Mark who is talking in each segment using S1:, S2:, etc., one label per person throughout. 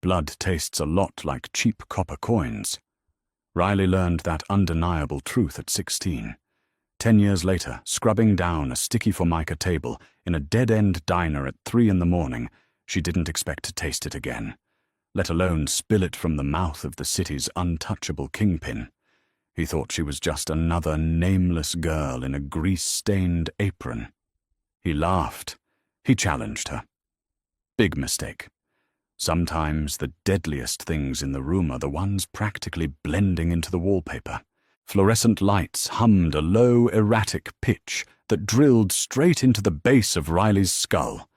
S1: Blood tastes a lot like cheap copper coins. Riley learned that undeniable truth at 16. 10 years later, scrubbing down a sticky formica table in a dead-end diner at 3 in the morning, she didn't expect to taste it again, let alone spill it from the mouth of the city's untouchable kingpin. He thought she was just another nameless girl in a grease-stained apron. He laughed. He challenged her. Big mistake. Sometimes the deadliest things in the room are the ones practically blending into the wallpaper. Fluorescent lights hummed a low, erratic pitch that drilled straight into the base of Riley's skull.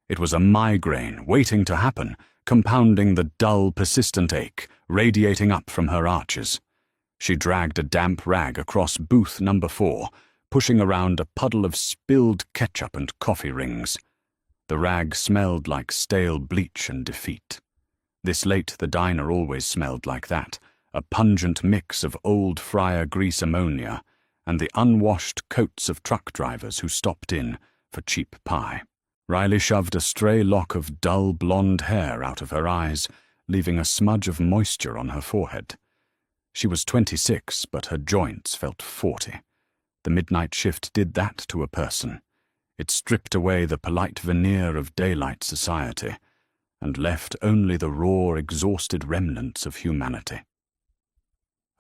S1: It was a migraine waiting to happen, compounding the dull, persistent ache radiating up from her arches. She dragged a damp rag across booth number 4, pushing around a puddle of spilled ketchup and coffee rings. The rag smelled like stale bleach and defeat. This late the diner always smelled like that, a pungent mix of old fryer grease ammonia and the unwashed coats of truck drivers who stopped in for cheap pie. Riley shoved a stray lock of dull blonde hair out of her eyes, leaving a smudge of moisture on her forehead. She was 26, but her joints felt 40. The midnight shift did that to a person. It stripped away the polite veneer of daylight society and left only the raw, exhausted remnants of humanity.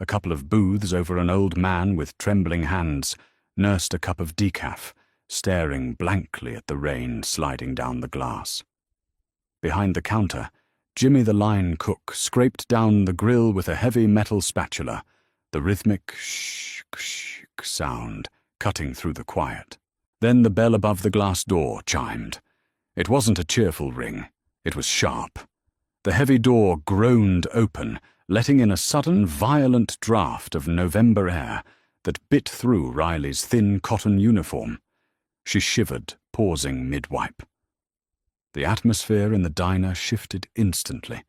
S1: A couple of booths over an old man with trembling hands nursed a cup of decaf, staring blankly at the rain sliding down the glass. Behind the counter, Jimmy the line cook scraped down the grill with a heavy metal spatula, the rhythmic shh sound cutting through the quiet. Then the bell above the glass door chimed. It wasn't a cheerful ring. It was sharp. The heavy door groaned open, letting in a sudden, violent draught of November air that bit through Riley's thin cotton uniform. She shivered, pausing mid-wipe. The atmosphere in the diner shifted instantly.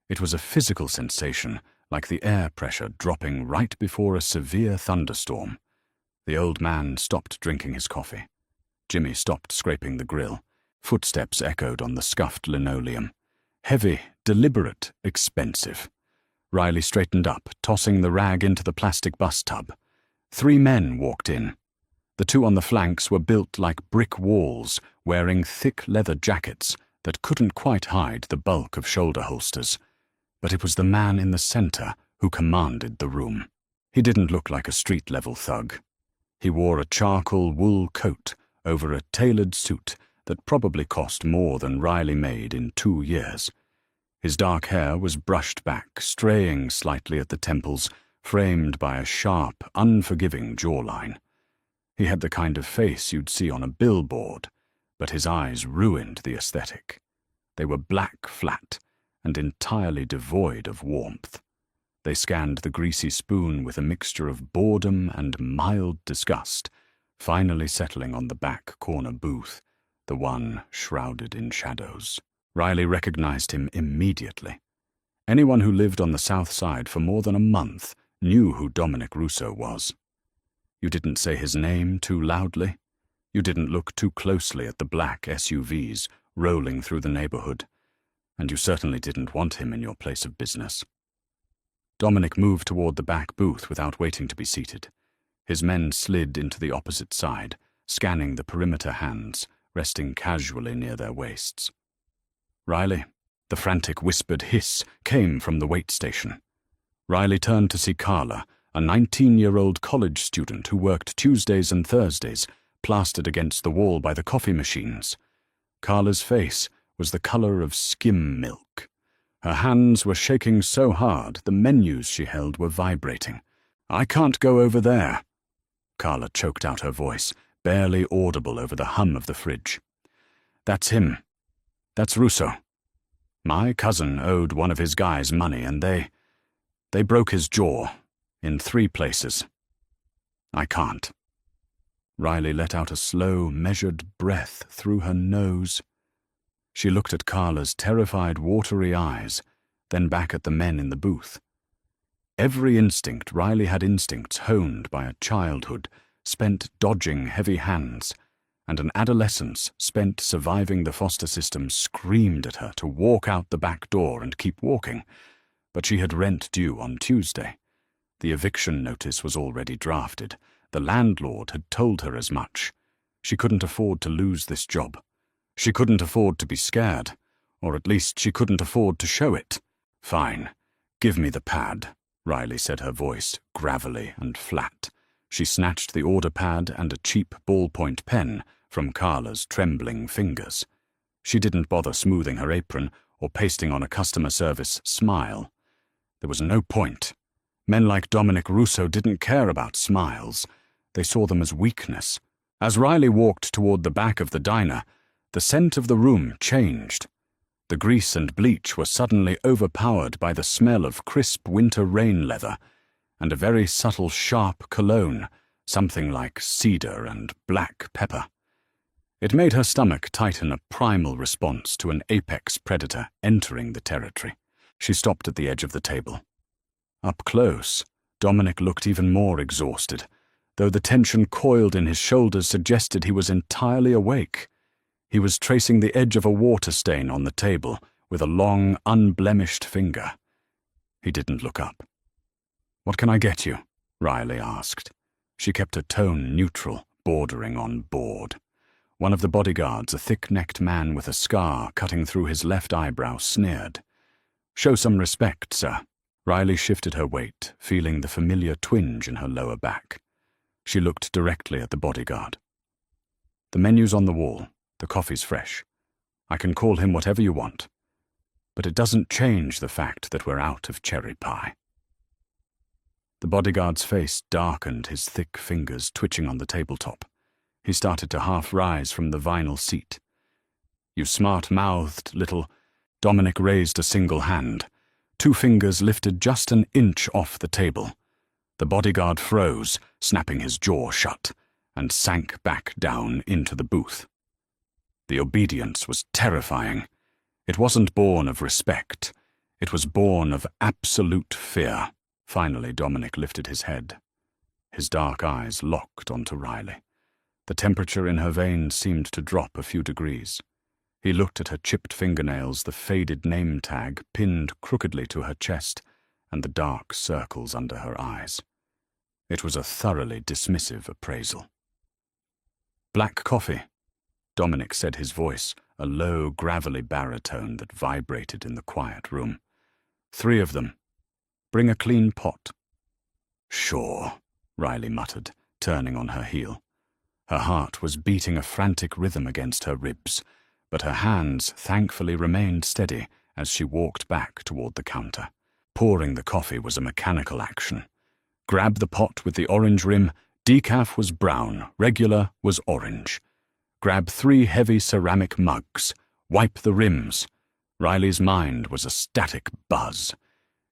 S1: It was a physical sensation, like the air pressure dropping right before a severe thunderstorm. The old man stopped drinking his coffee. Jimmy stopped scraping the grill. Footsteps echoed on the scuffed linoleum. Heavy, deliberate, expensive. Riley straightened up, tossing the rag into the plastic bus tub. 3 men walked in. The 2 on the flanks were built like brick walls, wearing thick leather jackets that couldn't quite hide the bulk of shoulder holsters. But it was the man in the center who commanded the room. He didn't look like a street-level thug. He wore a charcoal wool coat over a tailored suit that probably cost more than Riley made in 2 years. His dark hair was brushed back, straying slightly at the temples, framed by a sharp, unforgiving jawline. He had the kind of face you'd see on a billboard, but his eyes ruined the aesthetic. They were black flat and entirely devoid of warmth. They scanned the greasy spoon with a mixture of boredom and mild disgust, finally settling on the back corner booth, the one shrouded in shadows. Riley recognized him immediately. Anyone who lived on the South Side for more than a month knew who Dominic Russo was. You didn't say his name too loudly. You didn't look too closely at the black SUVs rolling through the neighborhood. And you certainly didn't want him in your place of business. Dominic moved toward the back booth without waiting to be seated. His men slid into the opposite side, scanning the perimeter hands, resting casually near their waists. Riley, the frantic whispered hiss came from the wait station. Riley turned to see Carla, a 19-year-old college student who worked Tuesdays and Thursdays, plastered against the wall by the coffee machines. Carla's face was the color of skim milk. Her hands were shaking so hard the menus she held were vibrating. "I can't go over there." Carla choked out her voice, barely audible over the hum of the fridge. "That's him. That's Russo. My cousin owed one of his guys money and they broke his jaw in 3 places. I can't." Riley let out a slow, measured breath through her nose. She looked at Carla's terrified, watery eyes, then back at the men in the booth. Every instinct, Riley had instincts honed by a childhood, spent dodging heavy hands, and an adolescence spent surviving the foster system screamed at her to walk out the back door and keep walking, but she had rent due on Tuesday. The eviction notice was already drafted. The landlord had told her as much. She couldn't afford to lose this job. She couldn't afford to be scared, or at least she couldn't afford to show it. "Fine, give me the pad," Riley said, her voice gravelly and flat. She snatched the order pad and a cheap ballpoint pen from Carla's trembling fingers. She didn't bother smoothing her apron or pasting on a customer service smile. There was no point. Men like Dominic Russo didn't care about smiles. They saw them as weakness. As Riley walked toward the back of the diner, the scent of the room changed. The grease and bleach were suddenly overpowered by the smell of crisp winter rain leather and a very subtle sharp cologne, something like cedar and black pepper. It made her stomach tighten, a primal response to an apex predator entering the territory. She stopped at the edge of the table. Up close, Dominic looked even more exhausted, though the tension coiled in his shoulders suggested he was entirely awake. He was tracing the edge of a water stain on the table with a long, unblemished finger. He didn't look up. "What can I get you?" Riley asked. She kept her tone neutral, bordering on bored. One of the bodyguards, a thick-necked man with a scar cutting through his left eyebrow, sneered. "Show some respect, sir." Riley shifted her weight, feeling the familiar twinge in her lower back. She looked directly at the bodyguard. "The menu's on the wall. The coffee's fresh. I can call him whatever you want. But it doesn't change the fact that we're out of cherry pie." The bodyguard's face darkened, his thick fingers twitching on the tabletop. He started to half-rise from the vinyl seat. "You smart-mouthed little—" Dominic raised a single hand. 2 fingers lifted just an inch off the table. The bodyguard froze, snapping his jaw shut, and sank back down into the booth. The obedience was terrifying. It wasn't born of respect. It was born of absolute fear. Finally, Dominic lifted his head. His dark eyes locked onto Riley. The temperature in her veins seemed to drop a few degrees. He looked at her chipped fingernails, the faded name tag pinned crookedly to her chest, and the dark circles under her eyes. It was a thoroughly dismissive appraisal. "Black coffee," Dominic said, his voice a low, gravelly baritone that vibrated in the quiet room. 3 of them. Bring a clean pot." "Sure," Riley muttered, turning on her heel. Her heart was beating a frantic rhythm against her ribs, but her hands thankfully remained steady as she walked back toward the counter. Pouring the coffee was a mechanical action. Grab the pot with the orange rim. Decaf was brown, regular was orange. Grab 3 heavy ceramic mugs. Wipe the rims. Riley's mind was a static buzz.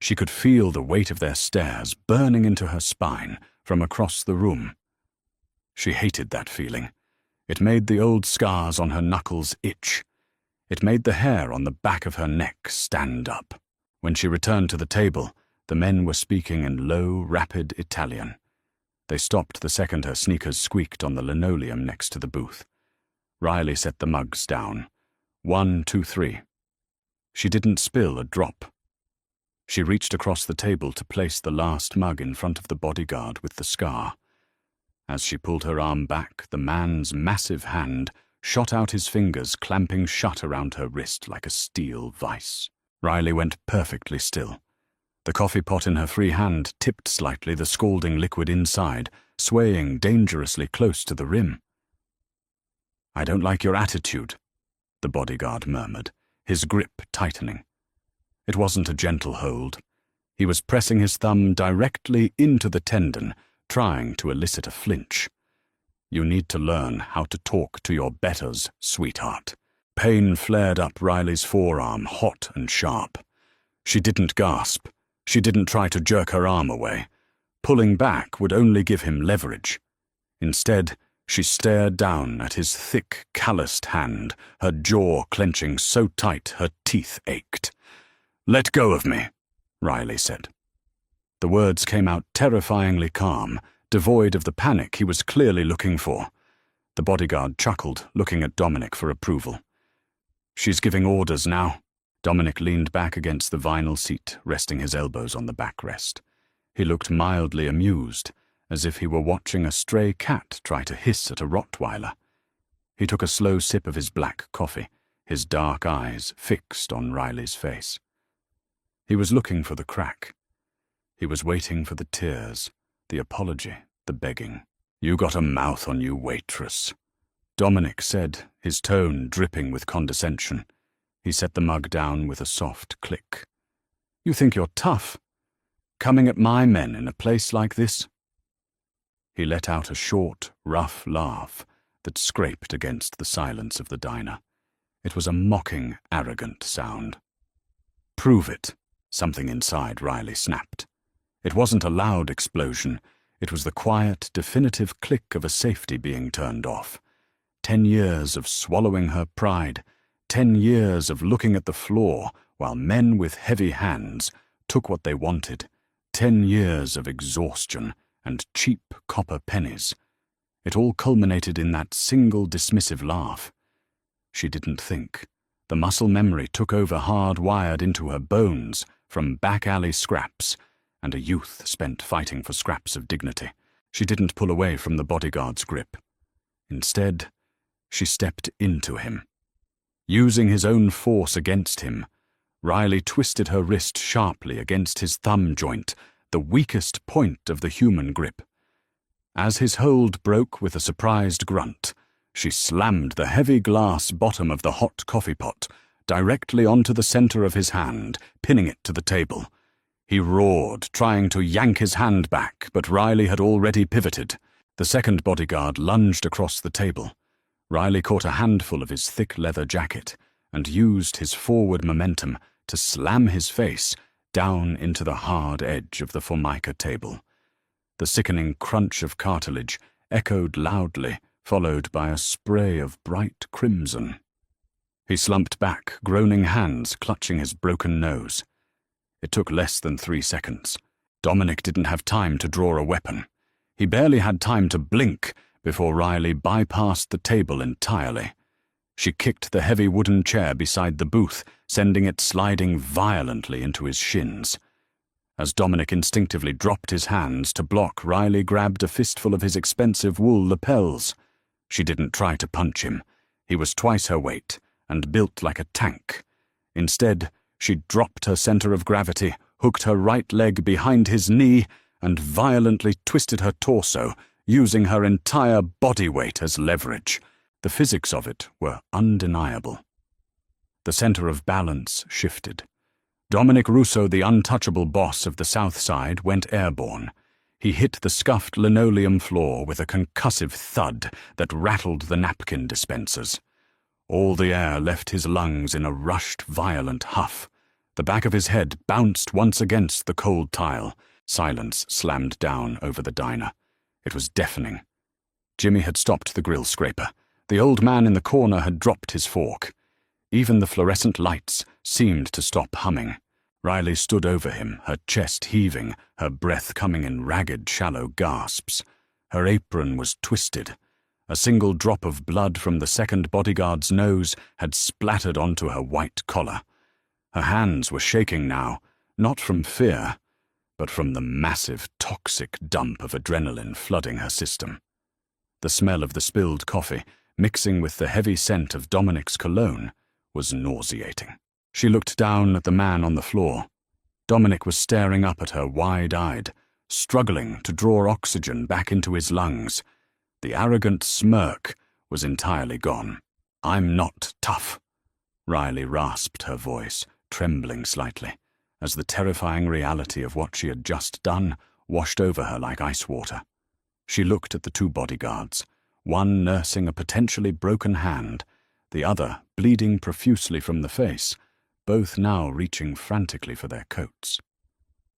S1: She could feel the weight of their stares burning into her spine from across the room. She hated that feeling. It made the old scars on her knuckles itch. It made the hair on the back of her neck stand up. When she returned to the table, the men were speaking in low, rapid Italian. They stopped the second her sneakers squeaked on the linoleum next to the booth. Riley set the mugs down. 1, 2, 3. She didn't spill a drop. She reached across the table to place the last mug in front of the bodyguard with the scar. As she pulled her arm back, the man's massive hand shot out, his fingers clamping shut around her wrist like a steel vice. Riley went perfectly still. The coffee pot in her free hand tipped slightly, the scalding liquid inside, swaying dangerously close to the rim. "I don't like your attitude," the bodyguard murmured, his grip tightening. It wasn't a gentle hold. He was pressing his thumb directly into the tendon, trying to elicit a flinch. "You need to learn how to talk to your betters, sweetheart." Pain flared up Riley's forearm, hot and sharp. She didn't gasp. She didn't try to jerk her arm away. Pulling back would only give him leverage. Instead, she stared down at his thick, calloused hand, her jaw clenching so tight her teeth ached. "Let go of me," Riley said. The words came out terrifyingly calm, devoid of the panic he was clearly looking for. The bodyguard chuckled, looking at Dominic for approval. "She's giving orders now." Dominic leaned back against the vinyl seat, resting his elbows on the backrest. He looked mildly amused, as if he were watching a stray cat try to hiss at a Rottweiler. He took a slow sip of his black coffee, his dark eyes fixed on Riley's face. He was looking for the crack. He was waiting for the tears, the apology, the begging. "You got a mouth on you, waitress," Dominic said, his tone dripping with condescension. He set the mug down with a soft click. "You think you're tough? Coming at my men in a place like this?" He let out a short, rough laugh that scraped against the silence of the diner. It was a mocking, arrogant sound. "Prove it," something inside Riley snapped. It wasn't a loud explosion. It was the quiet, definitive click of a safety being turned off. 10 years of swallowing her pride, 10 years of looking at the floor while men with heavy hands took what they wanted, 10 years of exhaustion and cheap copper pennies. It all culminated in that single dismissive laugh. She didn't think. The muscle memory took over hard-wired into her bones from back-alley scraps and a youth spent fighting for scraps of dignity. She didn't pull away from the bodyguard's grip. Instead, she stepped into him. Using his own force against him, Riley twisted her wrist sharply against his thumb joint, the weakest point of the human grip. As his hold broke with a surprised grunt, she slammed the heavy glass bottom of the hot coffee pot directly onto the center of his hand, pinning it to the table. He roared, trying to yank his hand back, but Riley had already pivoted. The second bodyguard lunged across the table. Riley caught a handful of his thick leather jacket and used his forward momentum to slam his face down into the hard edge of the Formica table. The sickening crunch of cartilage echoed loudly, followed by a spray of bright crimson. He slumped back, groaning hands clutching his broken nose. It took less than 3 seconds. Dominic didn't have time to draw a weapon. He barely had time to blink before Riley bypassed the table entirely. She kicked the heavy wooden chair beside the booth, sending it sliding violently into his shins. As Dominic instinctively dropped his hands to block, Riley grabbed a fistful of his expensive wool lapels. She didn't try to punch him. He was twice her weight and built like a tank. Instead, she dropped her center of gravity, hooked her right leg behind his knee, and violently twisted her torso, using her entire body weight as leverage. The physics of it were undeniable. The center of balance shifted. Dominic Russo, the untouchable boss of the South Side, went airborne. He hit the scuffed linoleum floor with a concussive thud that rattled the napkin dispensers. All the air left his lungs in a rushed, violent huff. The back of his head bounced once against the cold tile. Silence slammed down over the diner. It was deafening. Jimmy had stopped the grill scraper. The old man in the corner had dropped his fork. Even the fluorescent lights seemed to stop humming. Riley stood over him, her chest heaving, her breath coming in ragged, shallow gasps. Her apron was twisted. A single drop of blood from the second bodyguard's nose had splattered onto her white collar. Her hands were shaking now, not from fear, but from the massive, toxic dump of adrenaline flooding her system. The smell of the spilled coffee, mixing with the heavy scent of Dominic's cologne, was nauseating. She looked down at the man on the floor. Dominic was staring up at her wide-eyed, struggling to draw oxygen back into his lungs. The arrogant smirk was entirely gone. "I'm not tough," Riley rasped her voice, trembling slightly, as the terrifying reality of what she had just done washed over her like ice water. She looked at the 2 bodyguards, one nursing a potentially broken hand, the other bleeding profusely from the face, both now reaching frantically for their coats.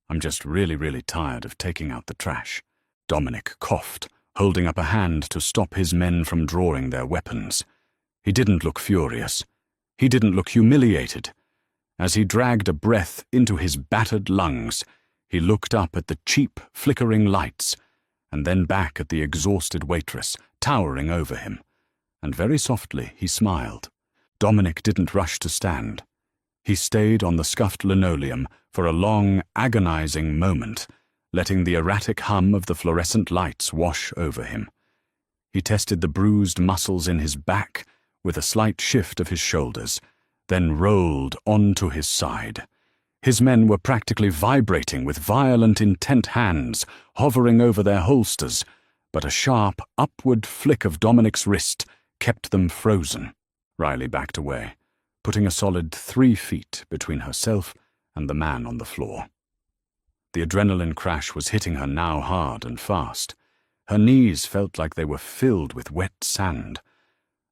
S1: "I'm just really tired of taking out the trash." Dominic coughed, holding up a hand to stop his men from drawing their weapons. He didn't look furious. He didn't look humiliated. As he dragged a breath into his battered lungs, he looked up at the cheap, flickering lights, and then back at the exhausted waitress, towering over him, and very softly he smiled. Dominic didn't rush to stand. He stayed on the scuffed linoleum for a long, agonizing moment, letting the erratic hum of the fluorescent lights wash over him. He tested the bruised muscles in his back with a slight shift of his shoulders, then rolled onto his side. His men were practically vibrating with violent, intent hands hovering over their holsters, but a sharp, upward flick of Dominic's wrist kept them frozen. Riley backed away, putting a solid 3 feet between herself and the man on the floor. The adrenaline crash was hitting her now hard and fast. Her knees felt like they were filled with wet sand.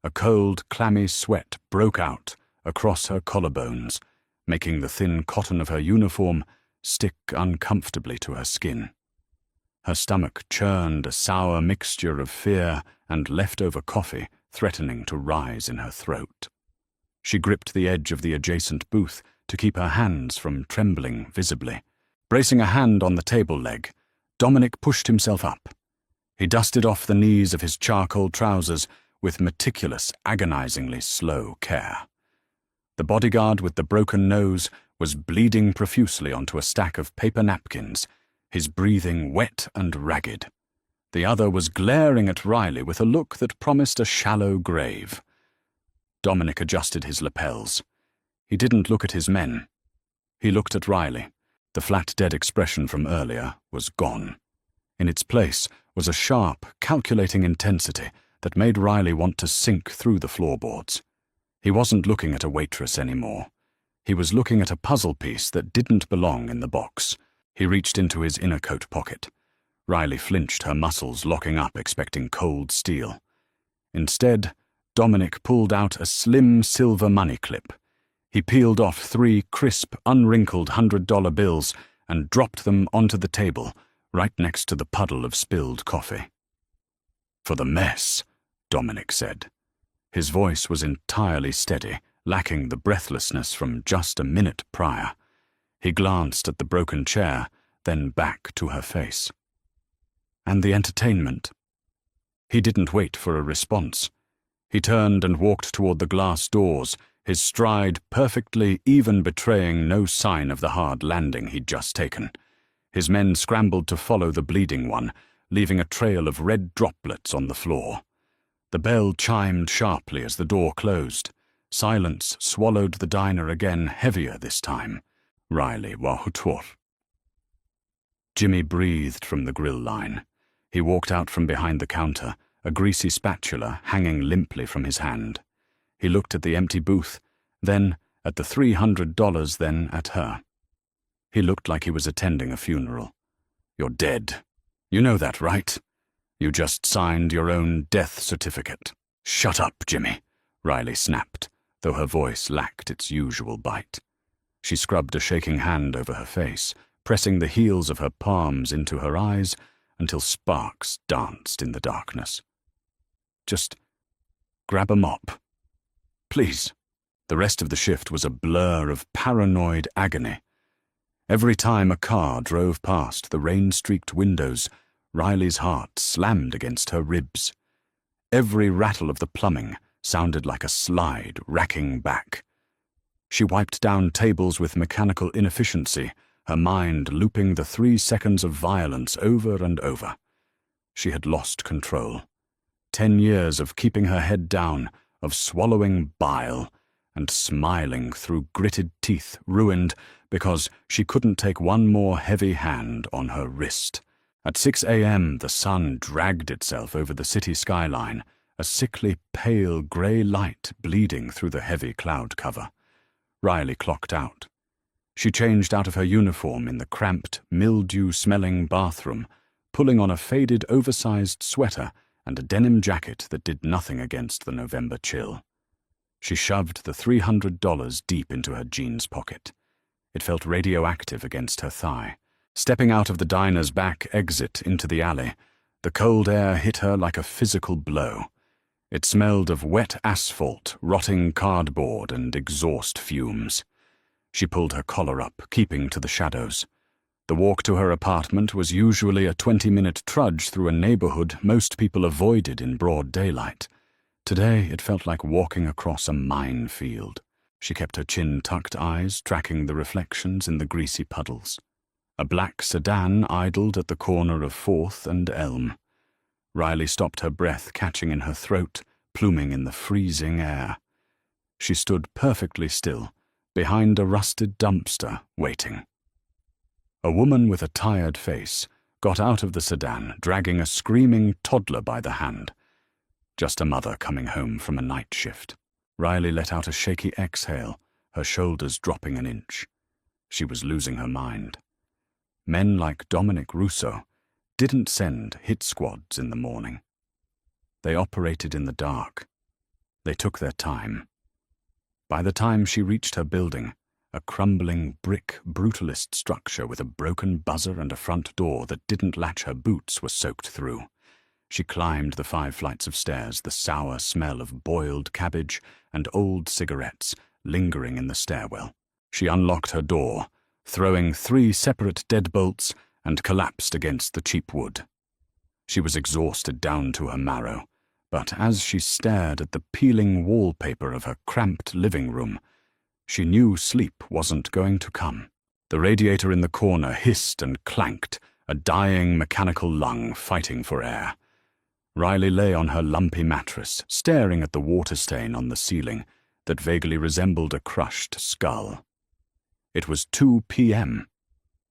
S1: A cold, clammy sweat broke out across her collarbones, making the thin cotton of her uniform stick uncomfortably to her skin. Her stomach churned a sour mixture of fear and leftover coffee threatening to rise in her throat. She gripped the edge of the adjacent booth to keep her hands from trembling visibly. Bracing a hand on the table leg, Dominic pushed himself up. He dusted off the knees of his charcoal trousers with meticulous, agonizingly slow care. The bodyguard with the broken nose was bleeding profusely onto a stack of paper napkins, his breathing wet and ragged. The other was glaring at Riley with a look that promised a shallow grave. Dominic adjusted his lapels. He didn't look at his men. He looked at Riley. The flat, dead expression from earlier was gone. In its place was a sharp, calculating intensity that made Riley want to sink through the floorboards. He wasn't looking at a waitress anymore. He was looking at a puzzle piece that didn't belong in the box. He reached into his inner coat pocket. Riley flinched, her muscles locking up, expecting cold steel. Instead, Dominic pulled out a slim silver money clip. He peeled off 3 crisp, unwrinkled $100 bills and dropped them onto the table, right next to the puddle of spilled coffee. "For the mess," Dominic said. His voice was entirely steady, lacking the breathlessness from just a minute prior. He glanced at the broken chair, then back to her face. "And the entertainment?" He didn't wait for a response. He turned and walked toward the glass doors, his stride perfectly even, betraying no sign of the hard landing he'd just taken. His men scrambled to follow the bleeding one, leaving a trail of red droplets on the floor. The bell chimed sharply as the door closed. Silence swallowed the diner again, heavier this time. Riley Wahutor. Jimmy breathed from the grill line. He walked out from behind the counter, a greasy spatula hanging limply from his hand. He looked at the empty booth, then at the $300, then at her. He looked like he was attending a funeral. "You're dead. You know that, right? You just signed your own death certificate." "Shut up, Jimmy," Riley snapped, though her voice lacked its usual bite. She scrubbed a shaking hand over her face, pressing the heels of her palms into her eyes until sparks danced in the darkness. "Just grab a mop. Please." The rest of the shift was a blur of paranoid agony. Every time a car drove past the rain-streaked windows, Riley's heart slammed against her ribs. Every rattle of the plumbing sounded like a slide racking back. She wiped down tables with mechanical inefficiency, her mind looping the 3 seconds of violence over and over. She had lost control. 10 years of keeping her head down, of swallowing bile, and smiling through gritted teeth, ruined because she couldn't take one more heavy hand on her wrist. At 6 a.m., the sun dragged itself over the city skyline, a sickly, pale grey light bleeding through the heavy cloud cover. Riley clocked out. She changed out of her uniform in the cramped, mildew-smelling bathroom, pulling on a faded, oversized sweater and a denim jacket that did nothing against the November chill. She shoved the $300 deep into her jeans pocket. It felt radioactive against her thigh. Stepping out of the diner's back exit into the alley, the cold air hit her like a physical blow. It smelled of wet asphalt, rotting cardboard, and exhaust fumes. She pulled her collar up, keeping to the shadows. The walk to her apartment was usually a 20-minute trudge through a neighborhood most people avoided in broad daylight. Today it felt like walking across a minefield. She kept her chin-tucked eyes tracking the reflections in the greasy puddles. A black sedan idled at the corner of 4th and Elm. Riley stopped, her breath catching in her throat, pluming in the freezing air. She stood perfectly still, behind a rusted dumpster, waiting. A woman with a tired face got out of the sedan, dragging a screaming toddler by the hand. Just a mother coming home from a night shift. Riley let out a shaky exhale, her shoulders dropping an inch. She was losing her mind. Men like Dominic Russo didn't send hit squads in the morning. They operated in the dark. They took their time. By the time she reached her building, a crumbling brick brutalist structure with a broken buzzer and a front door that didn't latch her boots was soaked through. She climbed the 5 flights of stairs, the sour smell of boiled cabbage and old cigarettes lingering in the stairwell. She unlocked her door, throwing 3 separate deadbolts, and collapsed against the cheap wood. She was exhausted down to her marrow, but as she stared at the peeling wallpaper of her cramped living room, she knew sleep wasn't going to come. The radiator in the corner hissed and clanked, a dying mechanical lung fighting for air. Riley lay on her lumpy mattress, staring at the water stain on the ceiling that vaguely resembled a crushed skull. It was 2 p.m.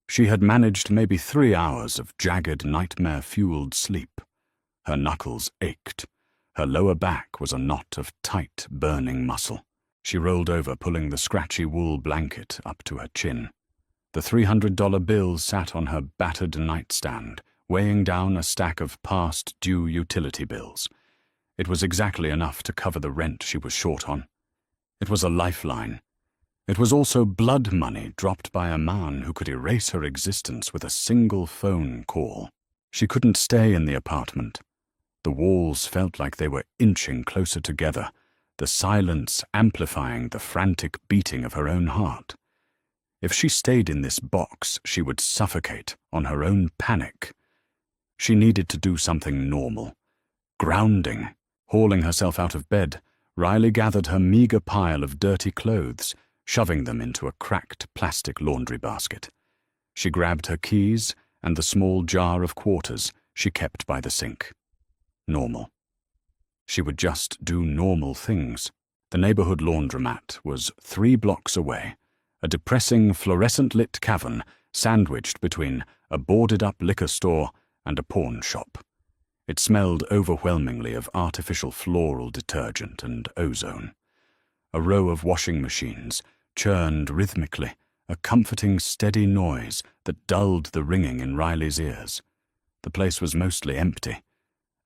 S1: She had managed maybe 3 hours of jagged, nightmare-fueled sleep. Her knuckles ached. Her lower back was a knot of tight, burning muscle. She rolled over, pulling the scratchy wool blanket up to her chin. The $300 bill sat on her battered nightstand, weighing down a stack of past-due utility bills. It was exactly enough to cover the rent she was short on. It was a lifeline. It was also blood money dropped by a man who could erase her existence with a single phone call. She couldn't stay in the apartment. The walls felt like they were inching closer together, the silence amplifying the frantic beating of her own heart. If she stayed in this box, she would suffocate on her own panic. She needed to do something normal. Grounding. Hauling herself out of bed, Riley gathered her meager pile of dirty clothes, shoving them into a cracked plastic laundry basket. She grabbed her keys and the small jar of quarters she kept by the sink. Normal. She would just do normal things. The neighborhood laundromat was 3 blocks away, a depressing fluorescent-lit cavern sandwiched between a boarded-up liquor store and a pawn shop. It smelled overwhelmingly of artificial floral detergent and ozone. A row of washing machines churned rhythmically, a comforting, steady noise that dulled the ringing in Riley's ears. The place was mostly empty.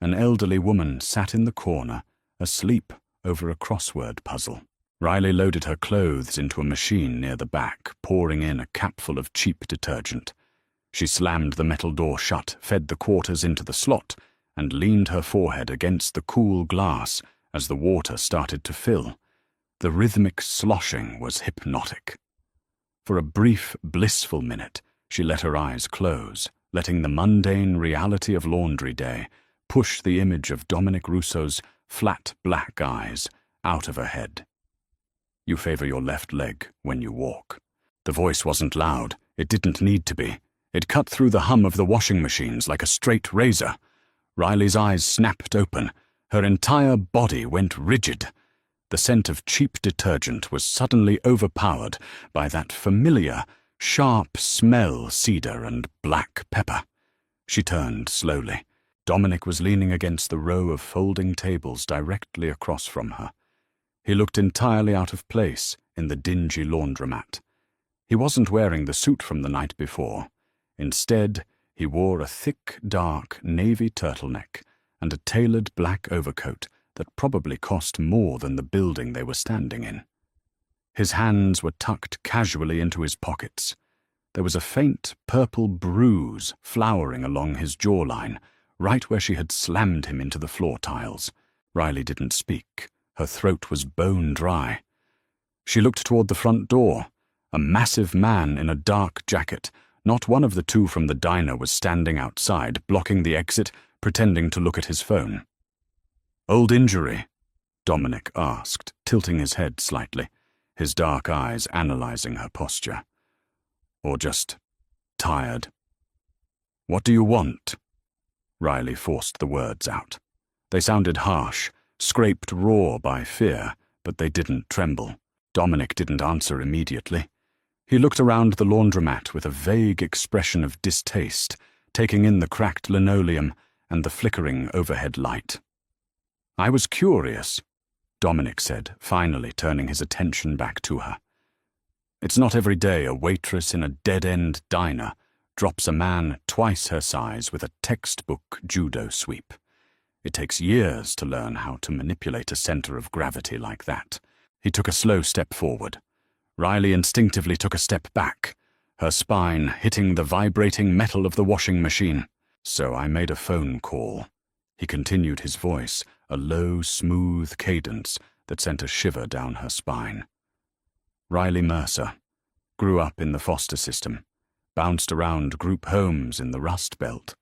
S1: An elderly woman sat in the corner, asleep over a crossword puzzle. Riley loaded her clothes into a machine near the back, pouring in a capful of cheap detergent. She slammed the metal door shut, fed the quarters into the slot, and leaned her forehead against the cool glass as the water started to fill. The rhythmic sloshing was hypnotic. For a brief, blissful minute, she let her eyes close, letting the mundane reality of laundry day push the image of Dominic Russo's flat black eyes out of her head. You favor your left leg when you walk. The voice wasn't loud. It didn't need to be. It cut through the hum of the washing machines like a straight razor. Riley's eyes snapped open. Her entire body went rigid. The scent of cheap detergent was suddenly overpowered by that familiar, sharp smell cedar and black pepper. She turned slowly. Dominic was leaning against the row of folding tables directly across from her. He looked entirely out of place in the dingy laundromat. He wasn't wearing the suit from the night before. Instead, he wore a thick, dark navy turtleneck and a tailored black overcoat that probably cost more than the building they were standing in. His hands were tucked casually into his pockets. There was a faint purple bruise flowering along his jawline, right where she had slammed him into the floor tiles. Riley didn't speak. Her throat was bone dry. She looked toward the front door. A massive man in a dark jacket, not one of the 2 from the diner, was standing outside, blocking the exit, pretending to look at his phone. Old injury, Dominic asked, tilting his head slightly, his dark eyes analyzing her posture. Or just tired? What do you want? Riley forced the words out. They sounded harsh, scraped raw by fear, but they didn't tremble. Dominic didn't answer immediately. He looked around the laundromat with a vague expression of distaste, taking in the cracked linoleum and the flickering overhead light. I was curious, Dominic said, finally turning his attention back to her. It's not every day a waitress in a dead-end diner drops a man twice her size with a textbook judo sweep. It takes years to learn how to manipulate a center of gravity like that. He took a slow step forward. Riley instinctively took a step back, her spine hitting the vibrating metal of the washing machine. So I made a phone call. He continued, his voice, a low, smooth cadence that sent a shiver down her spine. Riley Mercer grew up in the foster system, bounced around group homes in the Rust Belt,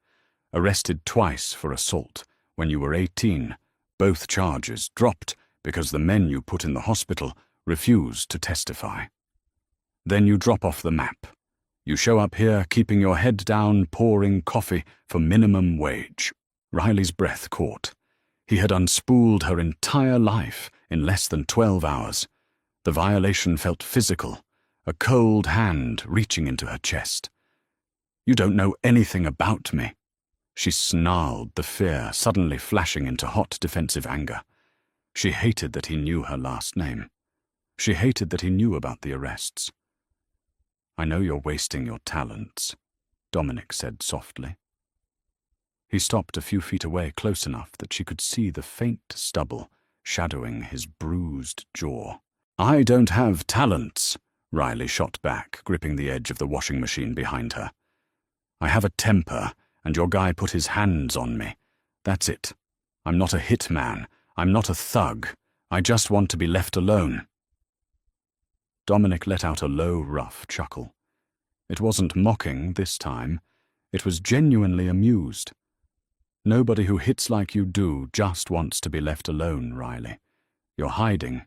S1: arrested twice for assault. When you were 18, both charges dropped because the men you put in the hospital refused to testify. Then you drop off the map. You show up here keeping your head down, pouring coffee for minimum wage. Riley's breath caught. He had unspooled her entire life in less than 12 hours. The violation felt physical, a cold hand reaching into her chest. You don't know anything about me. She snarled, the fear suddenly flashing into hot defensive anger. She hated that he knew her last name. She hated that he knew about the arrests. I know you're wasting your talents, Dominic said softly. He stopped a few feet away, close enough that she could see the faint stubble shadowing his bruised jaw. I don't have talents, Riley shot back, gripping the edge of the washing machine behind her. I have a temper, and your guy put his hands on me. That's it. I'm not a hitman. I'm not a thug. I just want to be left alone. Dominic let out a low, rough chuckle. It wasn't mocking this time. It was genuinely amused. Nobody who hits like you do just wants to be left alone, Riley. You're hiding,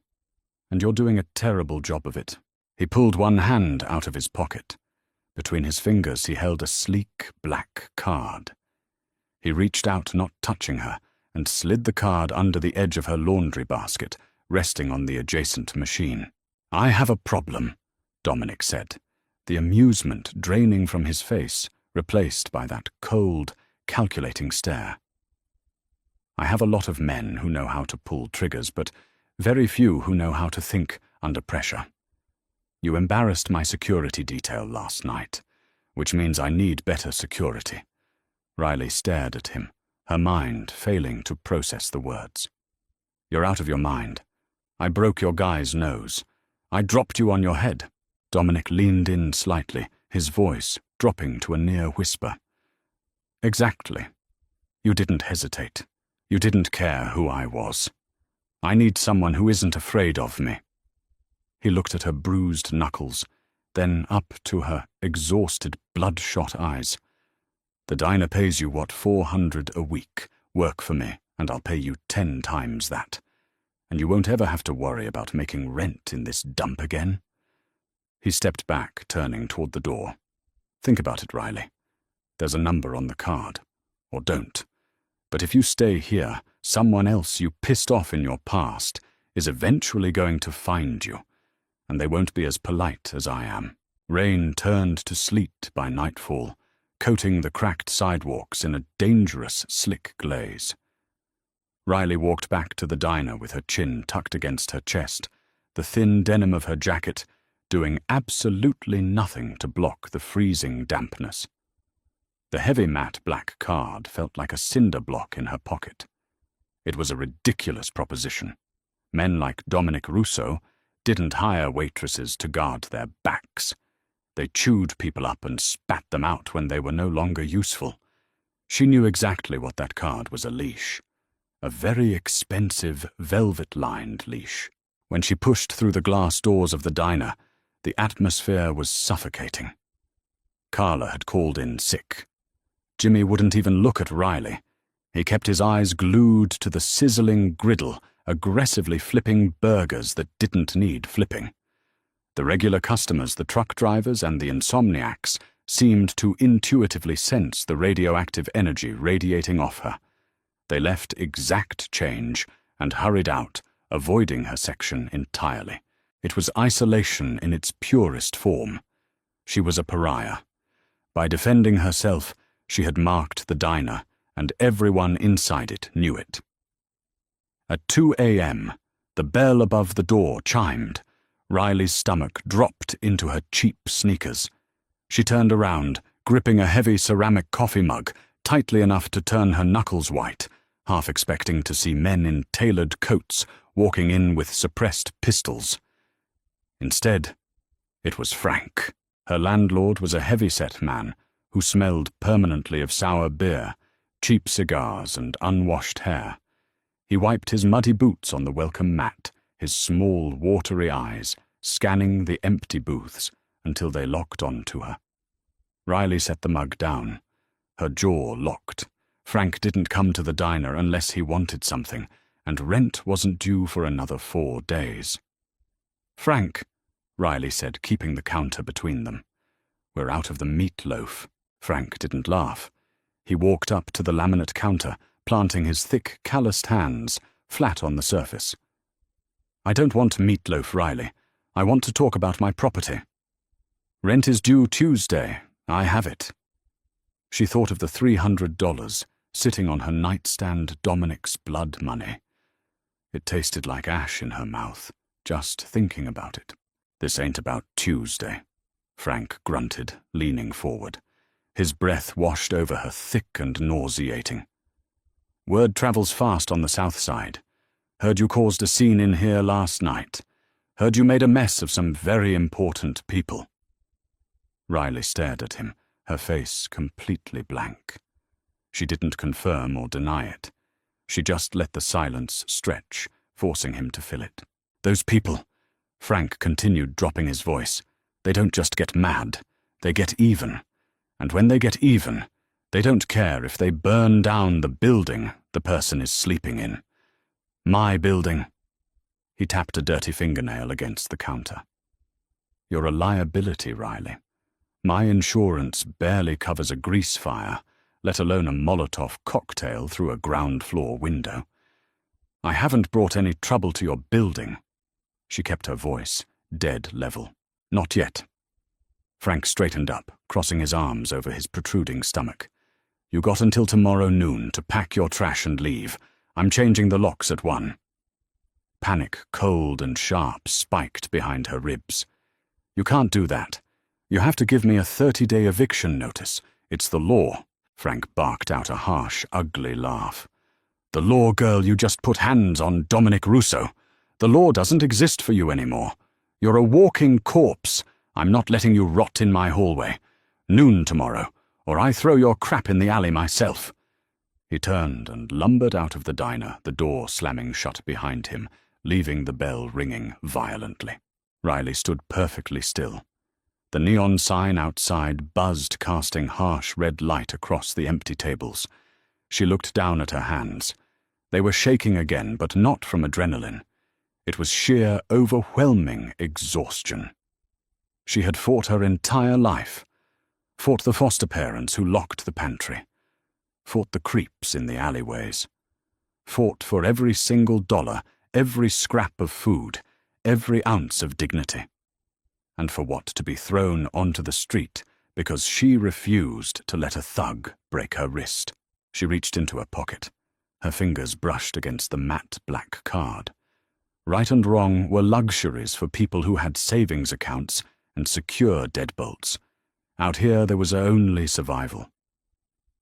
S1: and you're doing a terrible job of it. He pulled one hand out of his pocket. Between his fingers he held a sleek black card. He reached out, not touching her, and slid the card under the edge of her laundry basket, resting on the adjacent machine. I have a problem, Dominic said, the amusement draining from his face, replaced by that cold, calculating stare. I have a lot of men who know how to pull triggers, but very few who know how to think under pressure. You embarrassed my security detail last night, which means I need better security. Riley stared at him, her mind failing to process the words. You're out of your mind. I broke your guy's nose. I dropped you on your head. Dominic leaned in slightly, his voice dropping to a near whisper. Exactly. You didn't hesitate. You didn't care who I was. I need someone who isn't afraid of me. He looked at her bruised knuckles, then up to her exhausted, bloodshot eyes. The diner pays you, what, $400 a week. Work for me, and I'll pay you 10 times that. And you won't ever have to worry about making rent in this dump again. He stepped back, turning toward the door. Think about it, Riley. There's a number on the card. Or don't. But if you stay here, someone else you pissed off in your past is eventually going to find you, and they won't be as polite as I am. Rain turned to sleet by nightfall, coating the cracked sidewalks in a dangerous, slick glaze. Riley walked back to the diner with her chin tucked against her chest, the thin denim of her jacket doing absolutely nothing to block the freezing dampness. The heavy matte black card felt like a cinder block in her pocket. It was a ridiculous proposition. Men like Dominic Russo didn't hire waitresses to guard their backs. They chewed people up and spat them out when they were no longer useful. She knew exactly what that card was: a leash. A very expensive, velvet-lined leash. When she pushed through the glass doors of the diner, the atmosphere was suffocating. Carla had called in sick. Jimmy wouldn't even look at Riley. He kept his eyes glued to the sizzling griddle aggressively flipping burgers that didn't need flipping. The regular customers, the truck drivers and the insomniacs, seemed to intuitively sense the radioactive energy radiating off her. They left exact change and hurried out, avoiding her section entirely. It was isolation in its purest form. She was a pariah. By defending herself, she had marked the diner, and everyone inside it knew it. At 2 a.m., the bell above the door chimed. Riley's stomach dropped into her cheap sneakers. She turned around, gripping a heavy ceramic coffee mug tightly enough to turn her knuckles white, half expecting to see men in tailored coats walking in with suppressed pistols. Instead, it was Frank. Her landlord was a heavy-set man who smelled permanently of sour beer, cheap cigars, and unwashed hair. He wiped his muddy boots on the welcome mat, his small, watery eyes scanning the empty booths until they locked onto her. Riley set the mug down. Her jaw locked. Frank didn't come to the diner unless he wanted something, and rent wasn't due for another 4 days. "Frank," Riley said, keeping the counter between them. "We're out of the meatloaf." Frank didn't laugh. He walked up to the laminate counter, planting his thick, calloused hands flat on the surface. "I don't want meatloaf, Riley. I want to talk about my property. Rent is due Tuesday. I have it." She thought of the $300 sitting on her nightstand, Dominic's blood money. It tasted like ash in her mouth, just thinking about it. "This ain't about Tuesday," Frank grunted, leaning forward. His breath washed over her, thick and nauseating. "Word travels fast on the south side. Heard you caused a scene in here last night. Heard you made a mess of some very important people." Riley stared at him, her face completely blank. She didn't confirm or deny it. She just let the silence stretch, forcing him to fill it. "Those people," Frank continued, dropping his voice, "they don't just get mad, they get even. And when they get even, they don't care if they burn down the building the person is sleeping in. My building." He tapped a dirty fingernail against the counter. "You're a liability, Riley. My insurance barely covers a grease fire, let alone a Molotov cocktail through a ground-floor window. I haven't brought any trouble to your building." She kept her voice dead level. "Not yet." Frank straightened up, crossing his arms over his protruding stomach. "You got until tomorrow noon to pack your trash and leave. I'm changing the locks at 1. Panic, cold and sharp, spiked behind her ribs. "You can't do that. You have to give me a 30-day eviction notice. It's the law." Frank barked out a harsh, ugly laugh. "The law, girl, you just put hands on Dominic Russo. The law doesn't exist for you anymore. You're a walking corpse. I'm not letting you rot in my hallway. Noon tomorrow, or I throw your crap in the alley myself." He turned and lumbered out of the diner, the door slamming shut behind him, leaving the bell ringing violently. Riley stood perfectly still. The neon sign outside buzzed, casting harsh red light across the empty tables. She looked down at her hands. They were shaking again, but not from adrenaline. It was sheer, overwhelming exhaustion. She had fought her entire life. Fought the foster parents who locked the pantry. Fought the creeps in the alleyways. Fought for every single dollar, every scrap of food, every ounce of dignity. And for what, to be thrown onto the street because she refused to let a thug break her wrist. She reached into her pocket. Her fingers brushed against the matte black card. Right and wrong were luxuries for people who had savings accounts and secure deadbolts. Out here there was only survival.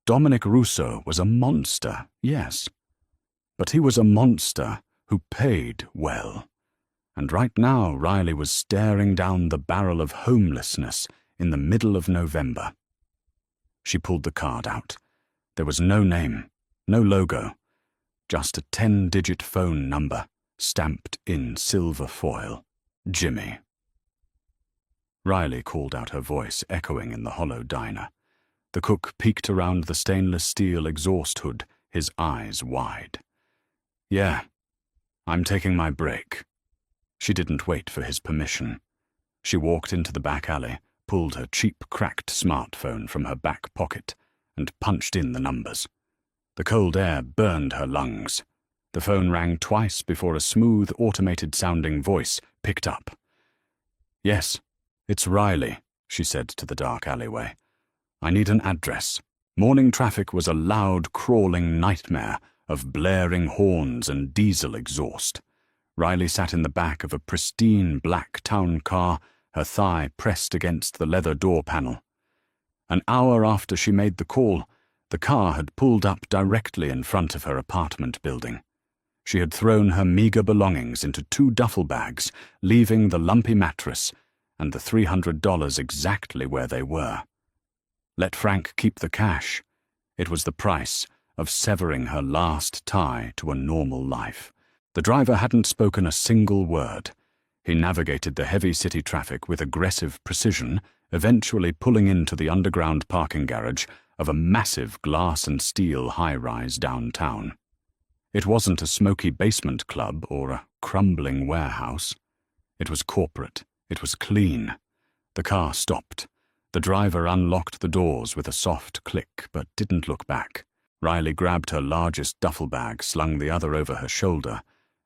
S1: Dominic Russo was a monster, yes. But he was a monster who paid well. And right now Riley was staring down the barrel of homelessness in the middle of November. She pulled the card out. There was no name, no logo, just a 10-digit phone number stamped in silver foil. Jimmy. Riley called out, her voice echoing in the hollow diner. The cook peeked around the stainless steel exhaust hood, his eyes wide. "Yeah, I'm taking my break." She didn't wait for his permission. She walked into the back alley, pulled her cheap, cracked smartphone from her back pocket, and punched in the numbers. The cold air burned her lungs. The phone rang twice before a smooth, automated-sounding voice picked up. "Yes, it's Riley," she said to the dark alleyway. "I need an address." Morning traffic was a loud, crawling nightmare of blaring horns and diesel exhaust. Riley sat in the back of a pristine black town car, her thigh pressed against the leather door panel. An hour after she made the call, the car had pulled up directly in front of her apartment building. She had thrown her meager belongings into 2 duffel bags, leaving the lumpy mattress and the $300 exactly where they were. Let Frank keep the cash. It was the price of severing her last tie to a normal life. The driver hadn't spoken a single word. He navigated the heavy city traffic with aggressive precision, eventually pulling into the underground parking garage of a massive glass and steel high-rise downtown. It wasn't a smoky basement club or a crumbling warehouse. It was corporate. It was clean. The car stopped. The driver unlocked the doors with a soft click, but didn't look back. Riley grabbed her largest duffel bag, slung the other over her shoulder,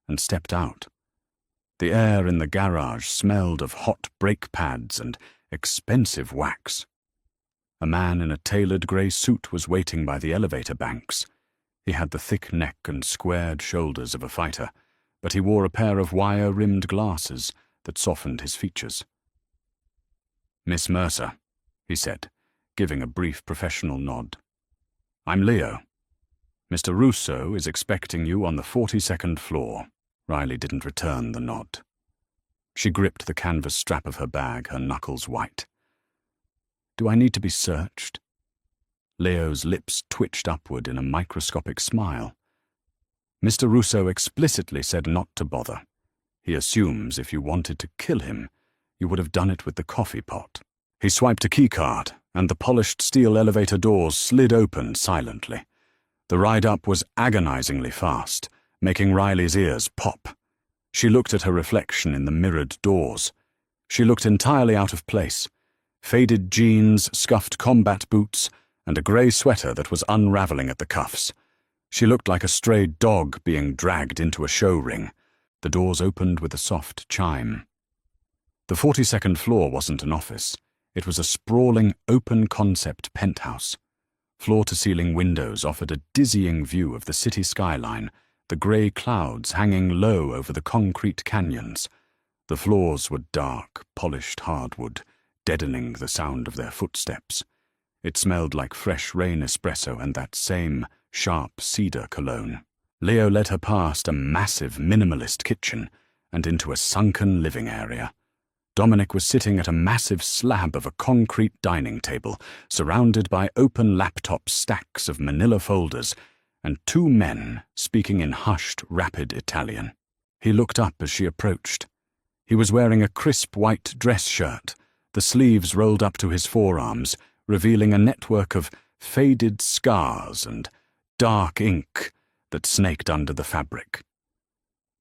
S1: and stepped out. The air in the garage smelled of hot brake pads and expensive wax. A man in a tailored grey suit was waiting by the elevator banks. He had the thick neck and squared shoulders of a fighter, but he wore a pair of wire-rimmed glasses that softened his features. "Miss Mercer," he said, giving a brief professional nod. "I'm Leo. Mr. Russo is expecting you on the 42nd floor." Riley didn't return the nod. She gripped the canvas strap of her bag, her knuckles white. "Do I need to be searched?" Leo's lips twitched upward in a microscopic smile. "Mr. Russo explicitly said not to bother. He assumes if you wanted to kill him, you would have done it with the coffee pot." He swiped a keycard, and the polished steel elevator doors slid open silently. The ride up was agonizingly fast, making Riley's ears pop. She looked at her reflection in the mirrored doors. She looked entirely out of place. Faded jeans, scuffed combat boots, and a grey sweater that was unraveling at the cuffs. She looked like a stray dog being dragged into a show ring. The doors opened with a soft chime. The 42nd floor wasn't an office. It was a sprawling, open-concept penthouse. Floor-to-ceiling windows offered a dizzying view of the city skyline, the grey clouds hanging low over the concrete canyons. The floors were dark, polished hardwood, deadening the sound of their footsteps. It smelled like fresh rain espresso and that same sharp cedar cologne. Leo led her past a massive minimalist kitchen and into a sunken living area. Dominic was sitting at a massive slab of a concrete dining table, surrounded by open laptop stacks of manila folders, and 2 men speaking in hushed, rapid Italian. He looked up as she approached. He was wearing a crisp white dress shirt, the sleeves rolled up to his forearms, revealing a network of faded scars and dark ink that snaked under the fabric.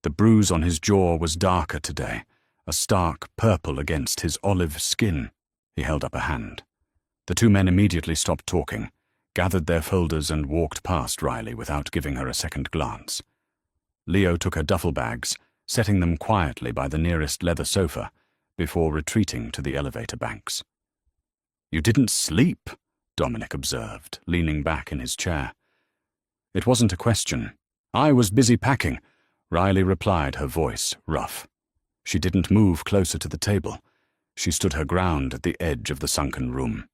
S1: The bruise on his jaw was darker today, a stark purple against his olive skin. He held up a hand. The 2 men immediately stopped talking, gathered their folders and walked past Riley without giving her a second glance. Leo took her duffel bags, setting them quietly by the nearest leather sofa, before retreating to the elevator banks. "You didn't sleep," Dominic observed, leaning back in his chair. "It wasn't a question. I was busy packing," Riley replied, her voice rough. She didn't move closer to the table. She stood her ground at the edge of the sunken room.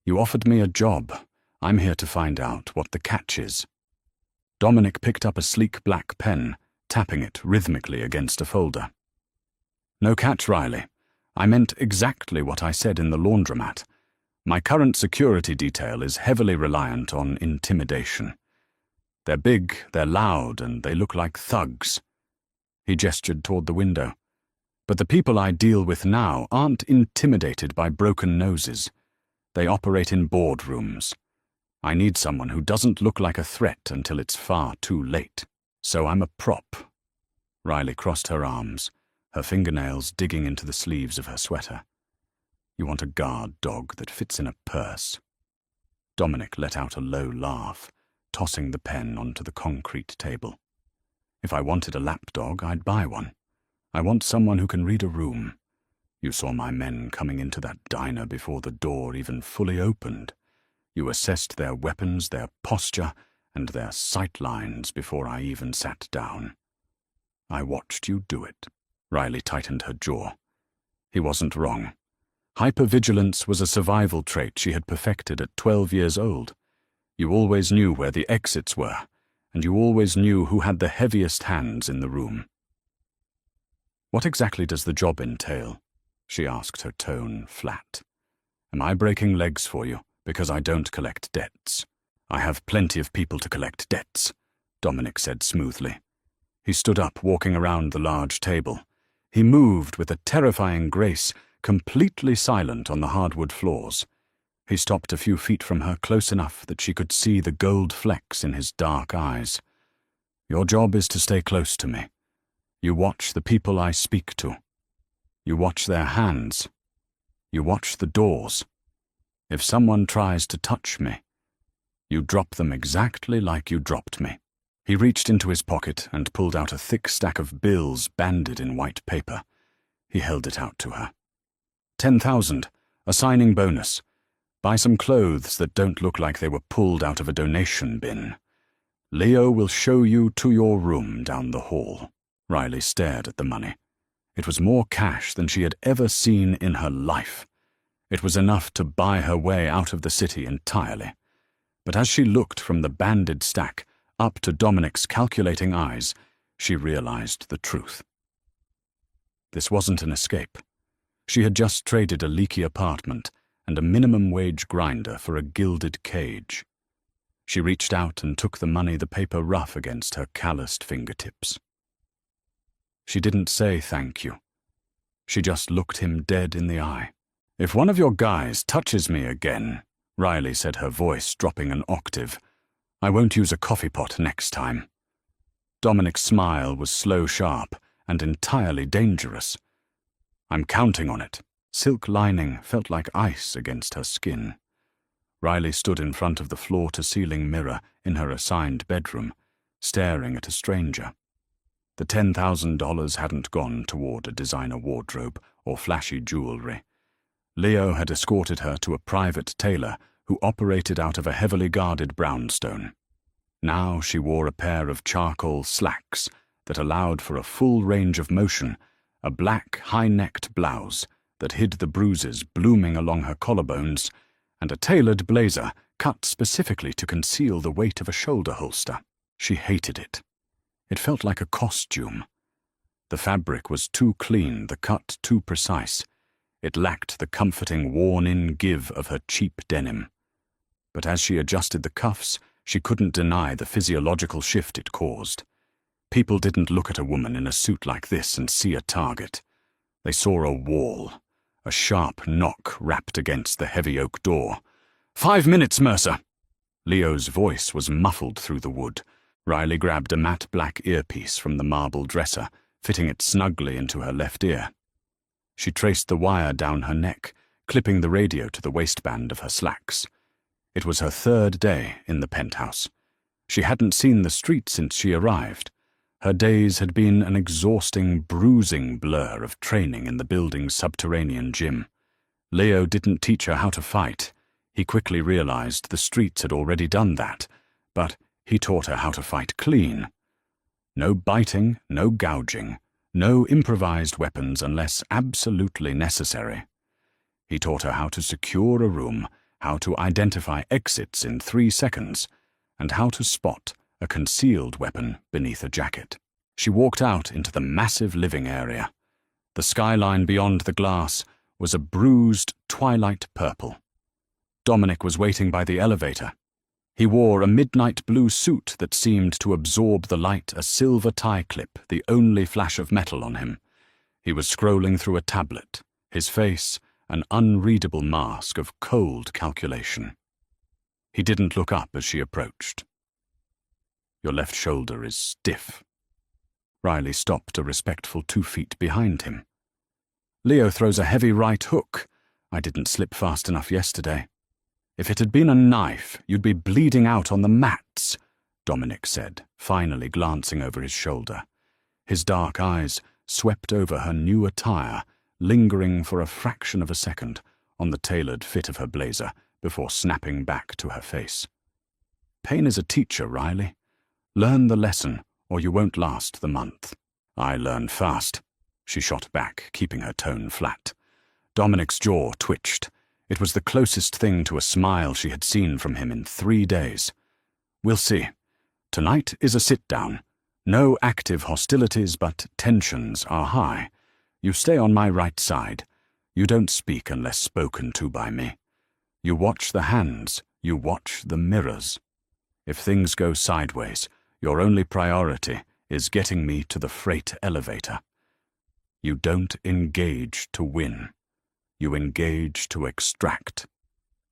S1: "You offered me a job. I'm here to find out what the catch is." Dominic picked up a sleek black pen, tapping it rhythmically against a folder. "No catch, Riley. I meant exactly what I said in the laundromat. My current security detail is heavily reliant on intimidation. They're big, they're loud, and they look like thugs." He gestured toward the window. "But the people I deal with now aren't intimidated by broken noses. They operate in boardrooms. I need someone who doesn't look like a threat until it's far too late. So I'm a prop. Riley crossed her arms, her fingernails digging into the sleeves of her sweater. You want a guard dog that fits in a purse. Dominic let out a low laugh, tossing the pen onto the concrete table. If I wanted a lapdog, I'd buy one. I want someone who can read a room. You saw my men coming into that diner before the door even fully opened. You assessed their weapons, their posture, and their sight lines before I even sat down. I watched you do it. Riley tightened her jaw. He wasn't wrong. Hypervigilance was a survival trait she had perfected at 12 years old. You always knew where the exits were, and you always knew who had the heaviest hands in the room. What exactly does the job entail? She asked, her tone flat. Am I breaking legs for you because I don't collect debts? I have plenty of people to collect debts, Dominic said smoothly. He stood up, walking around the large table. He moved with a terrifying grace, completely silent on the hardwood floors. He stopped a few feet from her, close enough that she could see the gold flecks in his dark eyes. Your job is to stay close to me. You watch the people I speak to. You watch their hands. You watch the doors. If someone tries to touch me, you drop them exactly like you dropped me. He reached into his pocket and pulled out a thick stack of bills banded in white paper. He held it out to her. 10,000, a signing bonus. Buy some clothes that don't look like they were pulled out of a donation bin. Leo will show you to your room down the hall. Riley stared at the money. It was more cash than she had ever seen in her life. It was enough to buy her way out of the city entirely. But as she looked from the banded stack up to Dominic's calculating eyes, she realized the truth. This wasn't an escape. She had just traded a leaky apartment and a minimum-wage grinder for a gilded cage. She reached out and took the money, the paper rough against her calloused fingertips. She didn't say thank you. She just looked him dead in the eye. If one of your guys touches me again, Riley said, her voice dropping an octave, I won't use a coffee pot next time. Dominic's smile was slow, sharp, and entirely dangerous. I'm counting on it. Silk lining felt like ice against her skin. Riley stood in front of the floor-to-ceiling mirror in her assigned bedroom, staring at a stranger. The $10,000 hadn't gone toward a designer wardrobe or flashy jewelry. Leo had escorted her to a private tailor who operated out of a heavily guarded brownstone. Now she wore a pair of charcoal slacks that allowed for a full range of motion, a black, high-necked blouse that hid the bruises blooming along her collarbones, and a tailored blazer cut specifically to conceal the weight of a shoulder holster. She hated it. It felt like a costume. The fabric was too clean, the cut too precise. It lacked the comforting, worn-in give of her cheap denim. But as she adjusted the cuffs, she couldn't deny the physiological shift it caused. People didn't look at a woman in a suit like this and see a target. They saw a wall, a sharp knock rapped against the heavy oak door. 5 minutes, Mercer! Leo's voice was muffled through the wood. Riley grabbed a matte black earpiece from the marble dresser, fitting it snugly into her left ear. She traced the wire down her neck, clipping the radio to the waistband of her slacks. It was her 3rd day in the penthouse. She hadn't seen the street since she arrived. Her days had been an exhausting, bruising blur of training in the building's subterranean gym. Leo didn't teach her how to fight. He quickly realized the streets had already done that, but he taught her how to fight clean. No biting, no gouging, no improvised weapons unless absolutely necessary. He taught her how to secure a room, how to identify exits in 3 seconds, and how to spot a concealed weapon beneath a jacket. She walked out into the massive living area. The skyline beyond the glass was a bruised twilight purple. Dominic was waiting by the elevator. He wore a midnight blue suit that seemed to absorb the light, a silver tie clip, the only flash of metal on him. He was scrolling through a tablet, his face an unreadable mask of cold calculation. He didn't look up as she approached. Your left shoulder is stiff. Riley stopped a respectful 2 feet behind him. Leo throws a heavy right hook. I didn't slip fast enough yesterday. If it had been a knife, you'd be bleeding out on the mats, Dominic said, finally glancing over his shoulder. His dark eyes swept over her new attire, lingering for a fraction of a second on the tailored fit of her blazer before snapping back to her face. Pain is a teacher, Riley. Learn the lesson, or you won't last the month. I learn fast, she shot back, keeping her tone flat. Dominic's jaw twitched. It was the closest thing to a smile she had seen from him in 3 days. We'll see. Tonight is a sit-down. No active hostilities, but tensions are high. You stay on my right side. You don't speak unless spoken to by me. You watch the hands. You watch the mirrors. If things go sideways, your only priority is getting me to the freight elevator. You don't engage to win. You engage to extract.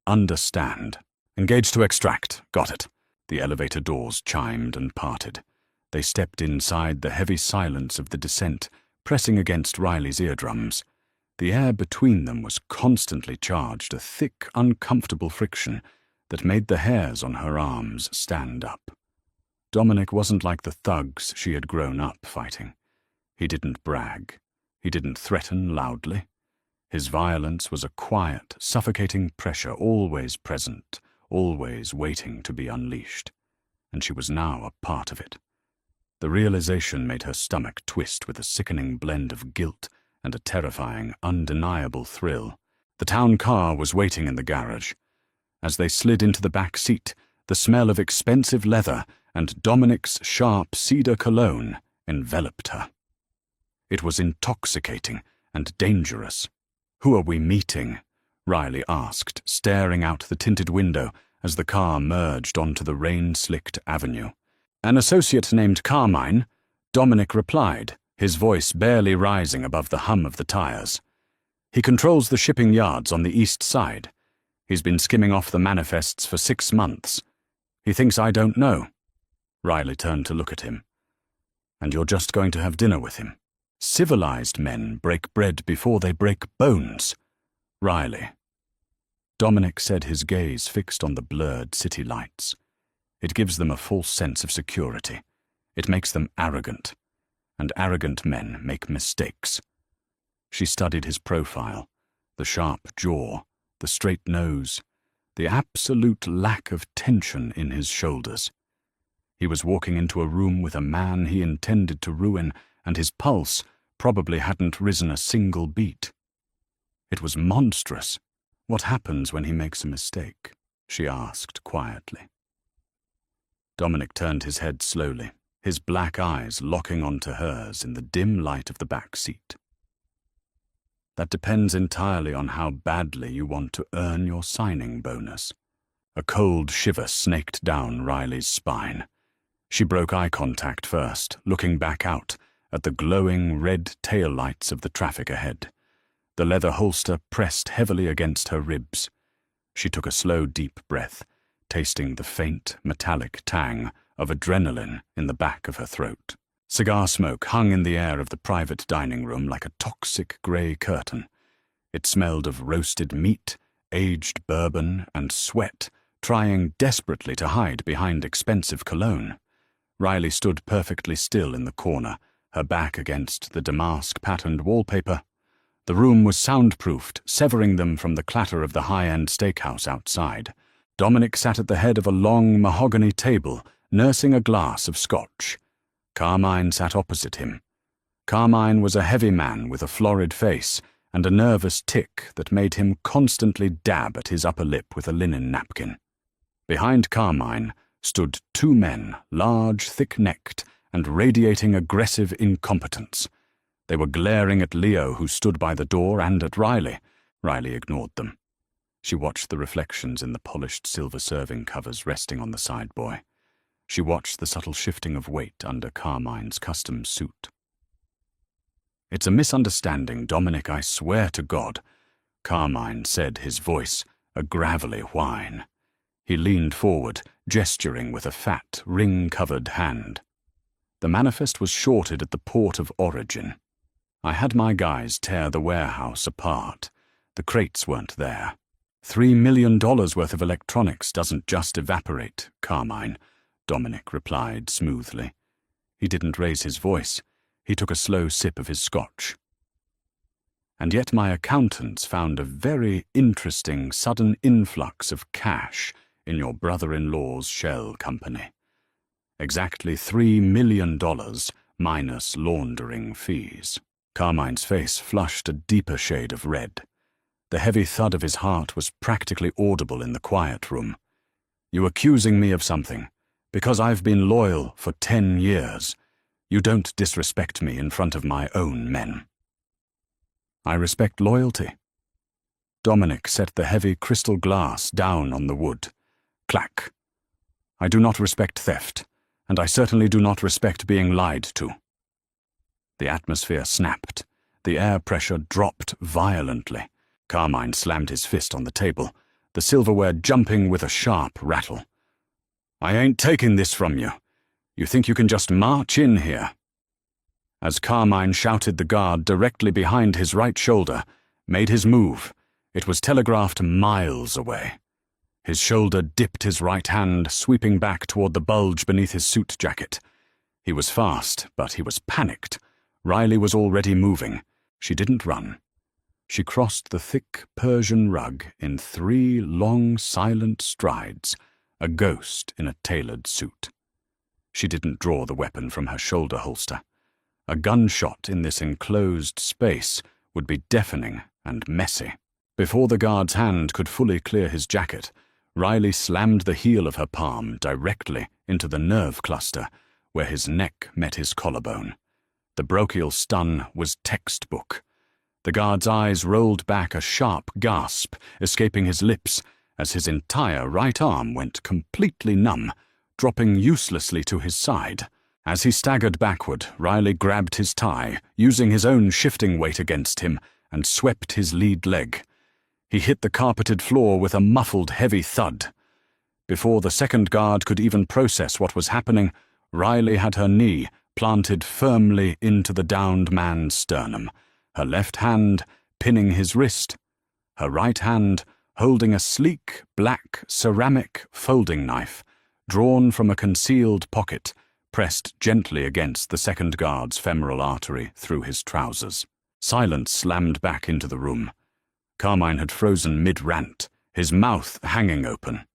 S1: Understand. Engage to extract. Got it. The elevator doors chimed and parted. They stepped inside the heavy silence of the descent, pressing against Riley's eardrums. The air between them was constantly charged, a thick, uncomfortable friction that made the hairs on her arms stand up. Dominic wasn't like the thugs she had grown up fighting. He didn't brag. He didn't threaten loudly. His violence was a quiet, suffocating pressure always present, always waiting to be unleashed. And she was now a part of it. The realization made her stomach twist with a sickening blend of guilt and a terrifying, undeniable thrill. The town car was waiting in the garage. As they slid into the back seat, the smell of expensive leather and Dominic's sharp cedar cologne enveloped her. It was intoxicating and dangerous. "Who are we meeting?" Riley asked, staring out the tinted window as the car merged onto the rain-slicked avenue. "An associate named Carmine," Dominic replied, his voice barely rising above the hum of the tires. "He controls the shipping yards on the east side. He's been skimming off the manifests for 6 months. He thinks I don't know." Riley turned to look at him. "And you're just going to have dinner with him? Civilized men break bread before they break bones. Riley." Dominic said, his gaze fixed on the blurred city lights. "It gives them a false sense of security. It makes them arrogant. And arrogant men make mistakes." She studied his profile, the sharp jaw, the straight nose, the absolute lack of tension in his shoulders. He was walking into a room with a man he intended to ruin, and his pulse probably hadn't risen a single beat. It was monstrous. "What happens when he makes a mistake?" she asked quietly. Dominic turned his head slowly, his black eyes locking onto hers in the dim light of the back seat. "That depends entirely on how badly you want to earn your signing bonus." A cold shiver snaked down Riley's spine. She broke eye contact first, looking back out at the glowing red taillights of the traffic ahead. The leather holster pressed heavily against her ribs. She took a slow, deep breath, tasting the faint, metallic tang of adrenaline in the back of her throat. Cigar smoke hung in the air of the private dining room like a toxic grey curtain. It smelled of roasted meat, aged bourbon, and sweat, trying desperately to hide behind expensive cologne. Riley stood perfectly still in the corner, her back against the damask-patterned wallpaper. The room was soundproofed, severing them from the clatter of the high-end steakhouse outside. Dominic sat at the head of a long mahogany table, nursing a glass of scotch. Carmine sat opposite him. Carmine was a heavy man with a florid face and a nervous tic that made him constantly dab at his upper lip with a linen napkin. Behind Carmine stood 2 men, large, thick-necked, and radiating aggressive incompetence. They were glaring at Leo, who stood by the door, and at Riley. Riley ignored them. She watched the reflections in the polished silver serving covers resting on the sideboy. She watched the subtle shifting of weight under Carmine's custom suit. "It's a misunderstanding, Dominic, I swear to God," Carmine said, his voice a gravelly whine. He leaned forward, gesturing with a fat, ring-covered hand. The manifest was shorted at the port of origin. I had my guys tear the warehouse apart. The crates weren't there. $3 million worth of electronics doesn't just evaporate, Carmine, Dominic replied smoothly. He didn't raise his voice. He took a slow sip of his scotch. And yet my accountants found a very interesting sudden influx of cash in your brother-in-law's shell company. Exactly $3 million minus laundering fees. Carmine's face flushed a deeper shade of red. The heavy thud of his heart was practically audible in the quiet room. You accusing me of something, because I've been loyal for 10 years. You don't disrespect me in front of my own men. I respect loyalty. Dominic set the heavy crystal glass down on the wood. Clack. I do not respect theft, and I certainly do not respect being lied to. The atmosphere snapped. The air pressure dropped violently. Carmine slammed his fist on the table, the silverware jumping with a sharp rattle. I ain't taking this from you. You think you can just march in here? As Carmine shouted, the guard directly behind his right shoulder made his move. It was telegraphed miles away. His shoulder dipped his right hand, sweeping back toward the bulge beneath his suit jacket. He was fast, but he was panicked. Riley was already moving. She didn't run. She crossed the thick Persian rug in 3 long, silent strides, a ghost in a tailored suit. She didn't draw the weapon from her shoulder holster. A gunshot in this enclosed space would be deafening and messy. Before the guard's hand could fully clear his jacket, Riley slammed the heel of her palm directly into the nerve cluster where his neck met his collarbone. The brachial stun was textbook. The guard's eyes rolled back, a sharp gasp escaping his lips as his entire right arm went completely numb, dropping uselessly to his side. As he staggered backward, Riley grabbed his tie, using his own shifting weight against him, and swept his lead leg. He hit the carpeted floor with a muffled, heavy thud. Before the second guard could even process what was happening, Riley had her knee planted firmly into the downed man's sternum, her left hand pinning his wrist, her right hand holding a sleek, black, ceramic folding knife, drawn from a concealed pocket, pressed gently against the second guard's femoral artery through his trousers. Silence slammed back into the room. Carmine had frozen mid-rant, his mouth hanging open.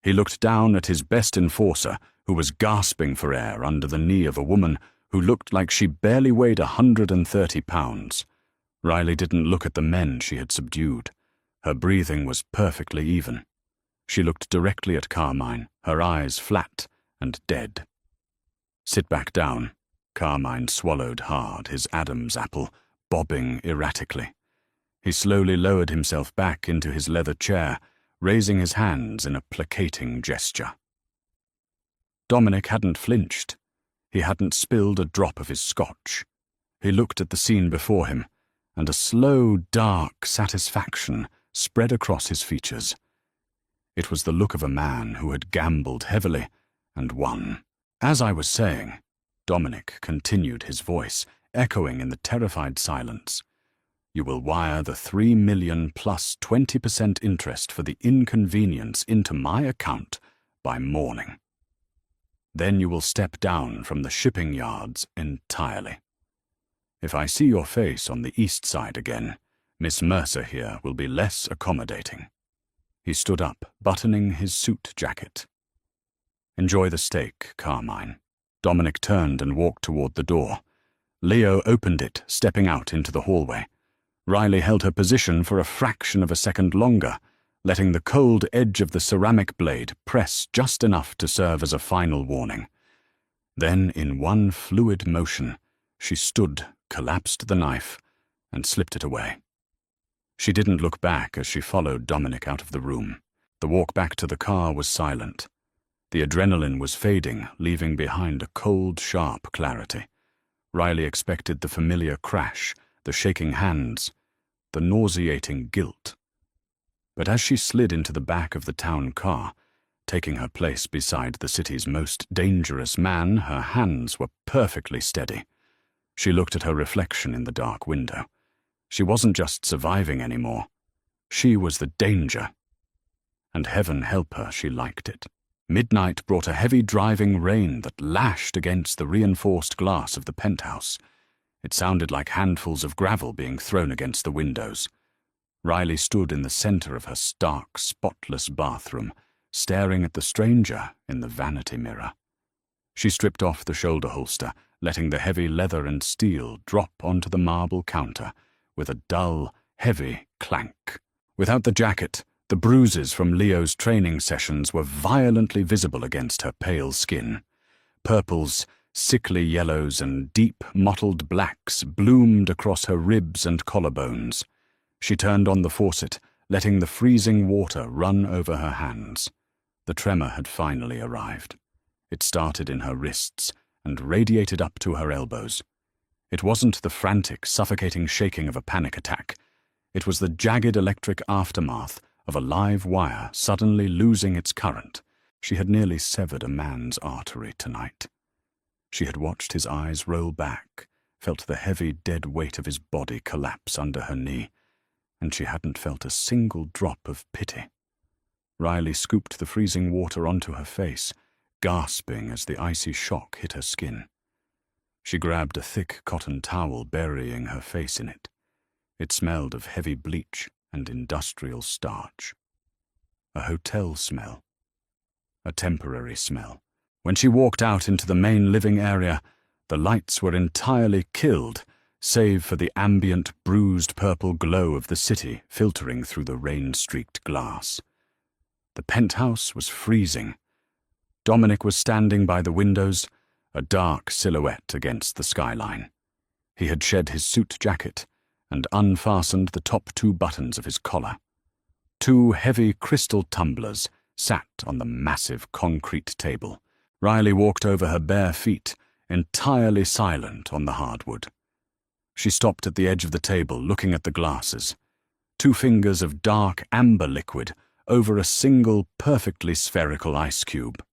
S1: He looked down at his best enforcer, who was gasping for air under the knee of a woman who looked like she barely weighed 130 pounds. Riley didn't look at the men she had subdued. Her breathing was perfectly even. She looked directly at Carmine, her eyes flat and dead. Sit back down. Carmine swallowed hard, his Adam's apple bobbing erratically. He slowly lowered himself back into his leather chair, raising his hands in a placating gesture. Dominic hadn't flinched. He hadn't spilled a drop of his scotch. He looked at the scene before him, and a slow, dark satisfaction spread across his features. It was the look of a man who had gambled heavily and won. As I was saying, Dominic continued, his voice echoing in the terrified silence. You will wire the $3 million plus 20% interest for the inconvenience into my account by morning. Then you will step down from the shipping yards entirely. If I see your face on the east side again, Miss Mercer here will be less accommodating. He stood up, buttoning his suit jacket. Enjoy the steak, Carmine. Dominic turned and walked toward the door. Leo opened it, stepping out into the hallway. Riley held her position for a fraction of a second longer, letting the cold edge of the ceramic blade press just enough to serve as a final warning. Then, in one fluid motion, she stood, collapsed the knife, and slipped it away. She didn't look back as she followed Dominic out of the room. The walk back to the car was silent. The adrenaline was fading, leaving behind a cold, sharp clarity. Riley expected the familiar crash, the shaking hands, the nauseating guilt. But as she slid into the back of the town car, taking her place beside the city's most dangerous man, her hands were perfectly steady. She looked at her reflection in the dark window. She wasn't just surviving anymore. She was the danger. And heaven help her, she liked it. Midnight brought a heavy driving rain that lashed against the reinforced glass of the penthouse. It sounded like handfuls of gravel being thrown against the windows. Riley stood in the center of her stark, spotless bathroom, staring at the stranger in the vanity mirror. She stripped off the shoulder holster, letting the heavy leather and steel drop onto the marble counter with a dull, heavy clank. Without the jacket, the bruises from Leo's training sessions were violently visible against her pale skin. Purples, sickly yellows, and deep, mottled blacks bloomed across her ribs and collarbones. She turned on the faucet, letting the freezing water run over her hands. The tremor had finally arrived. It started in her wrists and radiated up to her elbows. It wasn't the frantic, suffocating shaking of a panic attack. It was the jagged electric aftermath of a live wire suddenly losing its current. She had nearly severed a man's artery tonight. She had watched his eyes roll back, felt the heavy, dead weight of his body collapse under her knee, and she hadn't felt a single drop of pity. Riley scooped the freezing water onto her face, gasping as the icy shock hit her skin. She grabbed a thick cotton towel, burying her face in it. It smelled of heavy bleach and industrial starch. A hotel smell. A temporary smell. When she walked out into the main living area, the lights were entirely killed, save for the ambient, bruised purple glow of the city filtering through the rain-streaked glass. The penthouse was freezing. Dominic was standing by the windows, a dark silhouette against the skyline. He had shed his suit jacket and unfastened the top 2 buttons of his collar. 2 heavy crystal tumblers sat on the massive concrete table. Riley walked over her bare feet, entirely silent on the hardwood. She stopped at the edge of the table, looking at the glasses. 2 fingers of dark amber liquid over a single perfectly spherical ice cube.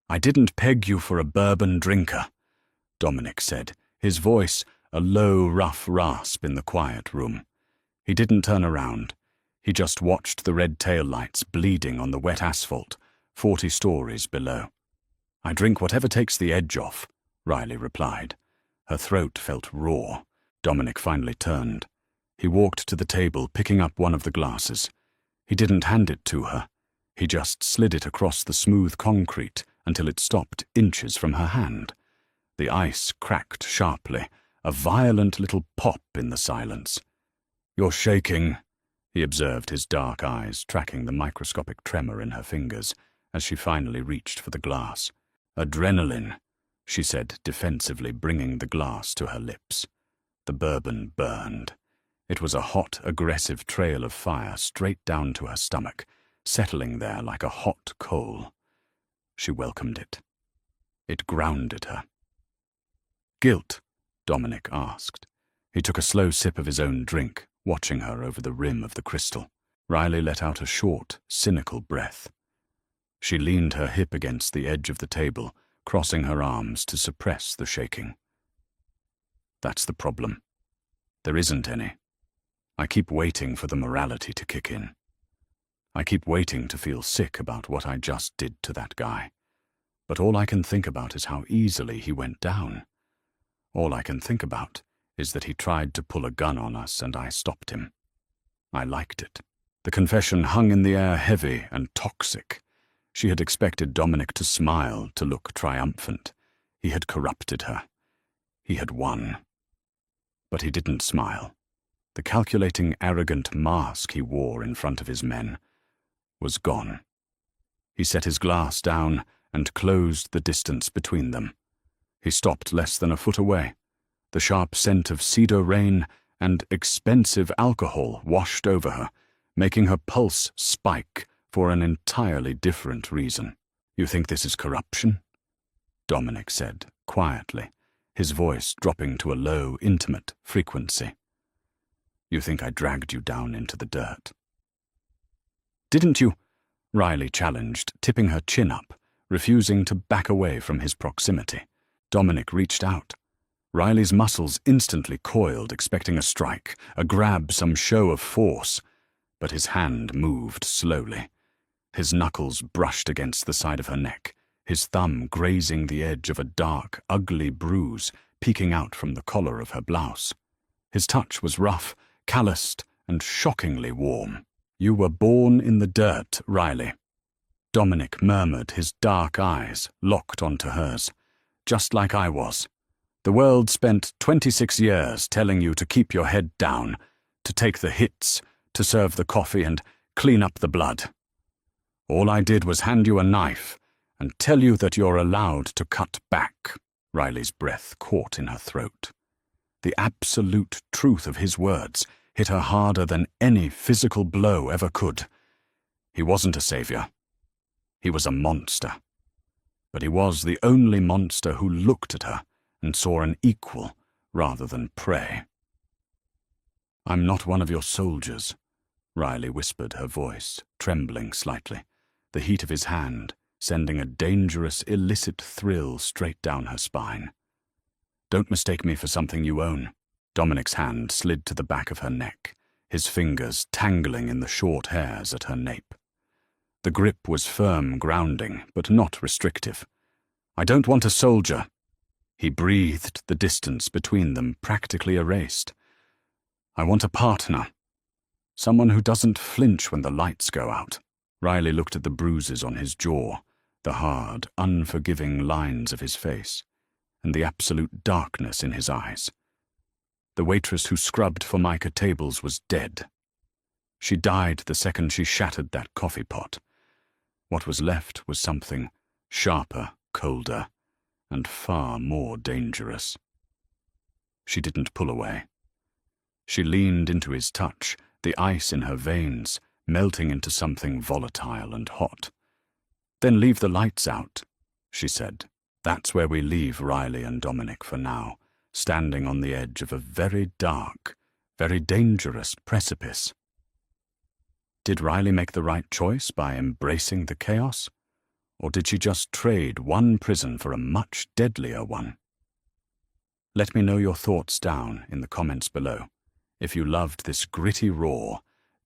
S1: "I didn't peg you for a bourbon drinker," Dominic said, his voice a low, rough rasp in the quiet room. He didn't turn around. He just watched the red taillights bleeding on the wet asphalt, 40 stories below. "I drink whatever takes the edge off," Riley replied. Her throat felt raw. Dominic finally turned. He walked to the table, picking up one of the glasses. He didn't hand it to her. He just slid it across the smooth concrete until it stopped inches from her hand. The ice cracked sharply, a violent little pop in the silence. "You're shaking," he observed, his dark eyes tracking the microscopic tremor in her fingers as she finally reached for the glass. "Adrenaline," she said defensively, bringing the glass to her lips. The bourbon burned. It was a hot, aggressive trail of fire straight down to her stomach, settling there like a hot coal. She welcomed it. It grounded her. "Guilt?" Dominic asked. He took a slow sip of his own drink, watching her over the rim of the crystal. Riley let out a short, cynical breath. She leaned her hip against the edge of the table, crossing her arms to suppress the shaking. "That's the problem. There isn't any. I keep waiting for the morality to kick in. I keep waiting to feel sick about what I just did to that guy. But all I can think about is how easily he went down. All I can think about is that he tried to pull a gun on us and I stopped him. I liked it." The confession hung in the air, heavy and toxic. She had expected Dominic to smile, to look triumphant. He had corrupted her. He had won. But he didn't smile. The calculating, arrogant mask he wore in front of his men was gone. He set his glass down and closed the distance between them. He stopped less than a foot away. The sharp scent of cedar rain and expensive alcohol washed over her, making her pulse spike for an entirely different reason. "You think this is corruption?" Dominic said, quietly, his voice dropping to a low, intimate frequency. "You think I dragged you down into the dirt?" "Didn't you?" Riley challenged, tipping her chin up, refusing to back away from his proximity. Dominic reached out. Riley's muscles instantly coiled, expecting a strike, a grab, some show of force. But his hand moved slowly. His knuckles brushed against the side of her neck, his thumb grazing the edge of a dark, ugly bruise peeking out from the collar of her blouse. His touch was rough, calloused, and shockingly warm. "You were born in the dirt, Riley," Dominic murmured, his dark eyes locked onto hers. "Just like I was. The world spent 26 years telling you to keep your head down, to take the hits, to serve the coffee and clean up the blood. All I did was hand you a knife and tell you that you're allowed to cut back." Riley's breath caught in her throat. The absolute truth of his words hit her harder than any physical blow ever could. He wasn't a savior. He was a monster. But he was the only monster who looked at her and saw an equal rather than prey. "I'm not one of your soldiers," Riley whispered, her voice trembling slightly, the heat of his hand sending a dangerous, illicit thrill straight down her spine. "Don't mistake me for something you own." Dominic's hand slid to the back of her neck, his fingers tangling in the short hairs at her nape. The grip was firm, grounding, but not restrictive. "I don't want a soldier." He breathed, the distance between them practically erased. "I want a partner. Someone who doesn't flinch when the lights go out." Riley looked at the bruises on his jaw, the hard, unforgiving lines of his face, and the absolute darkness in his eyes. The waitress who scrubbed Formica tables was dead. She died the second she shattered that coffee pot. What was left was something sharper, colder, and far more dangerous. She didn't pull away. She leaned into his touch, the ice in her veins melting into something volatile and hot. "Then leave the lights out," she said. That's where we leave Riley and Dominic for now, standing on the edge of a very dark, very dangerous precipice. Did Riley make the right choice by embracing the chaos? Or did she just trade one prison for a much deadlier one? Let me know your thoughts down in the comments below. If you loved this gritty raw,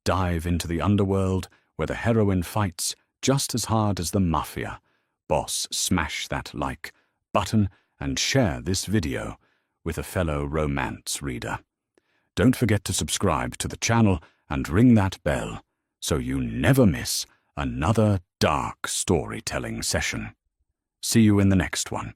S1: dive into the underworld where the heroine fights just as hard as the Mafia. Boss, smash that like button and share this video with a fellow romance reader. Don't forget to subscribe to the channel and ring that bell so you never miss another dark storytelling session. See you in the next one.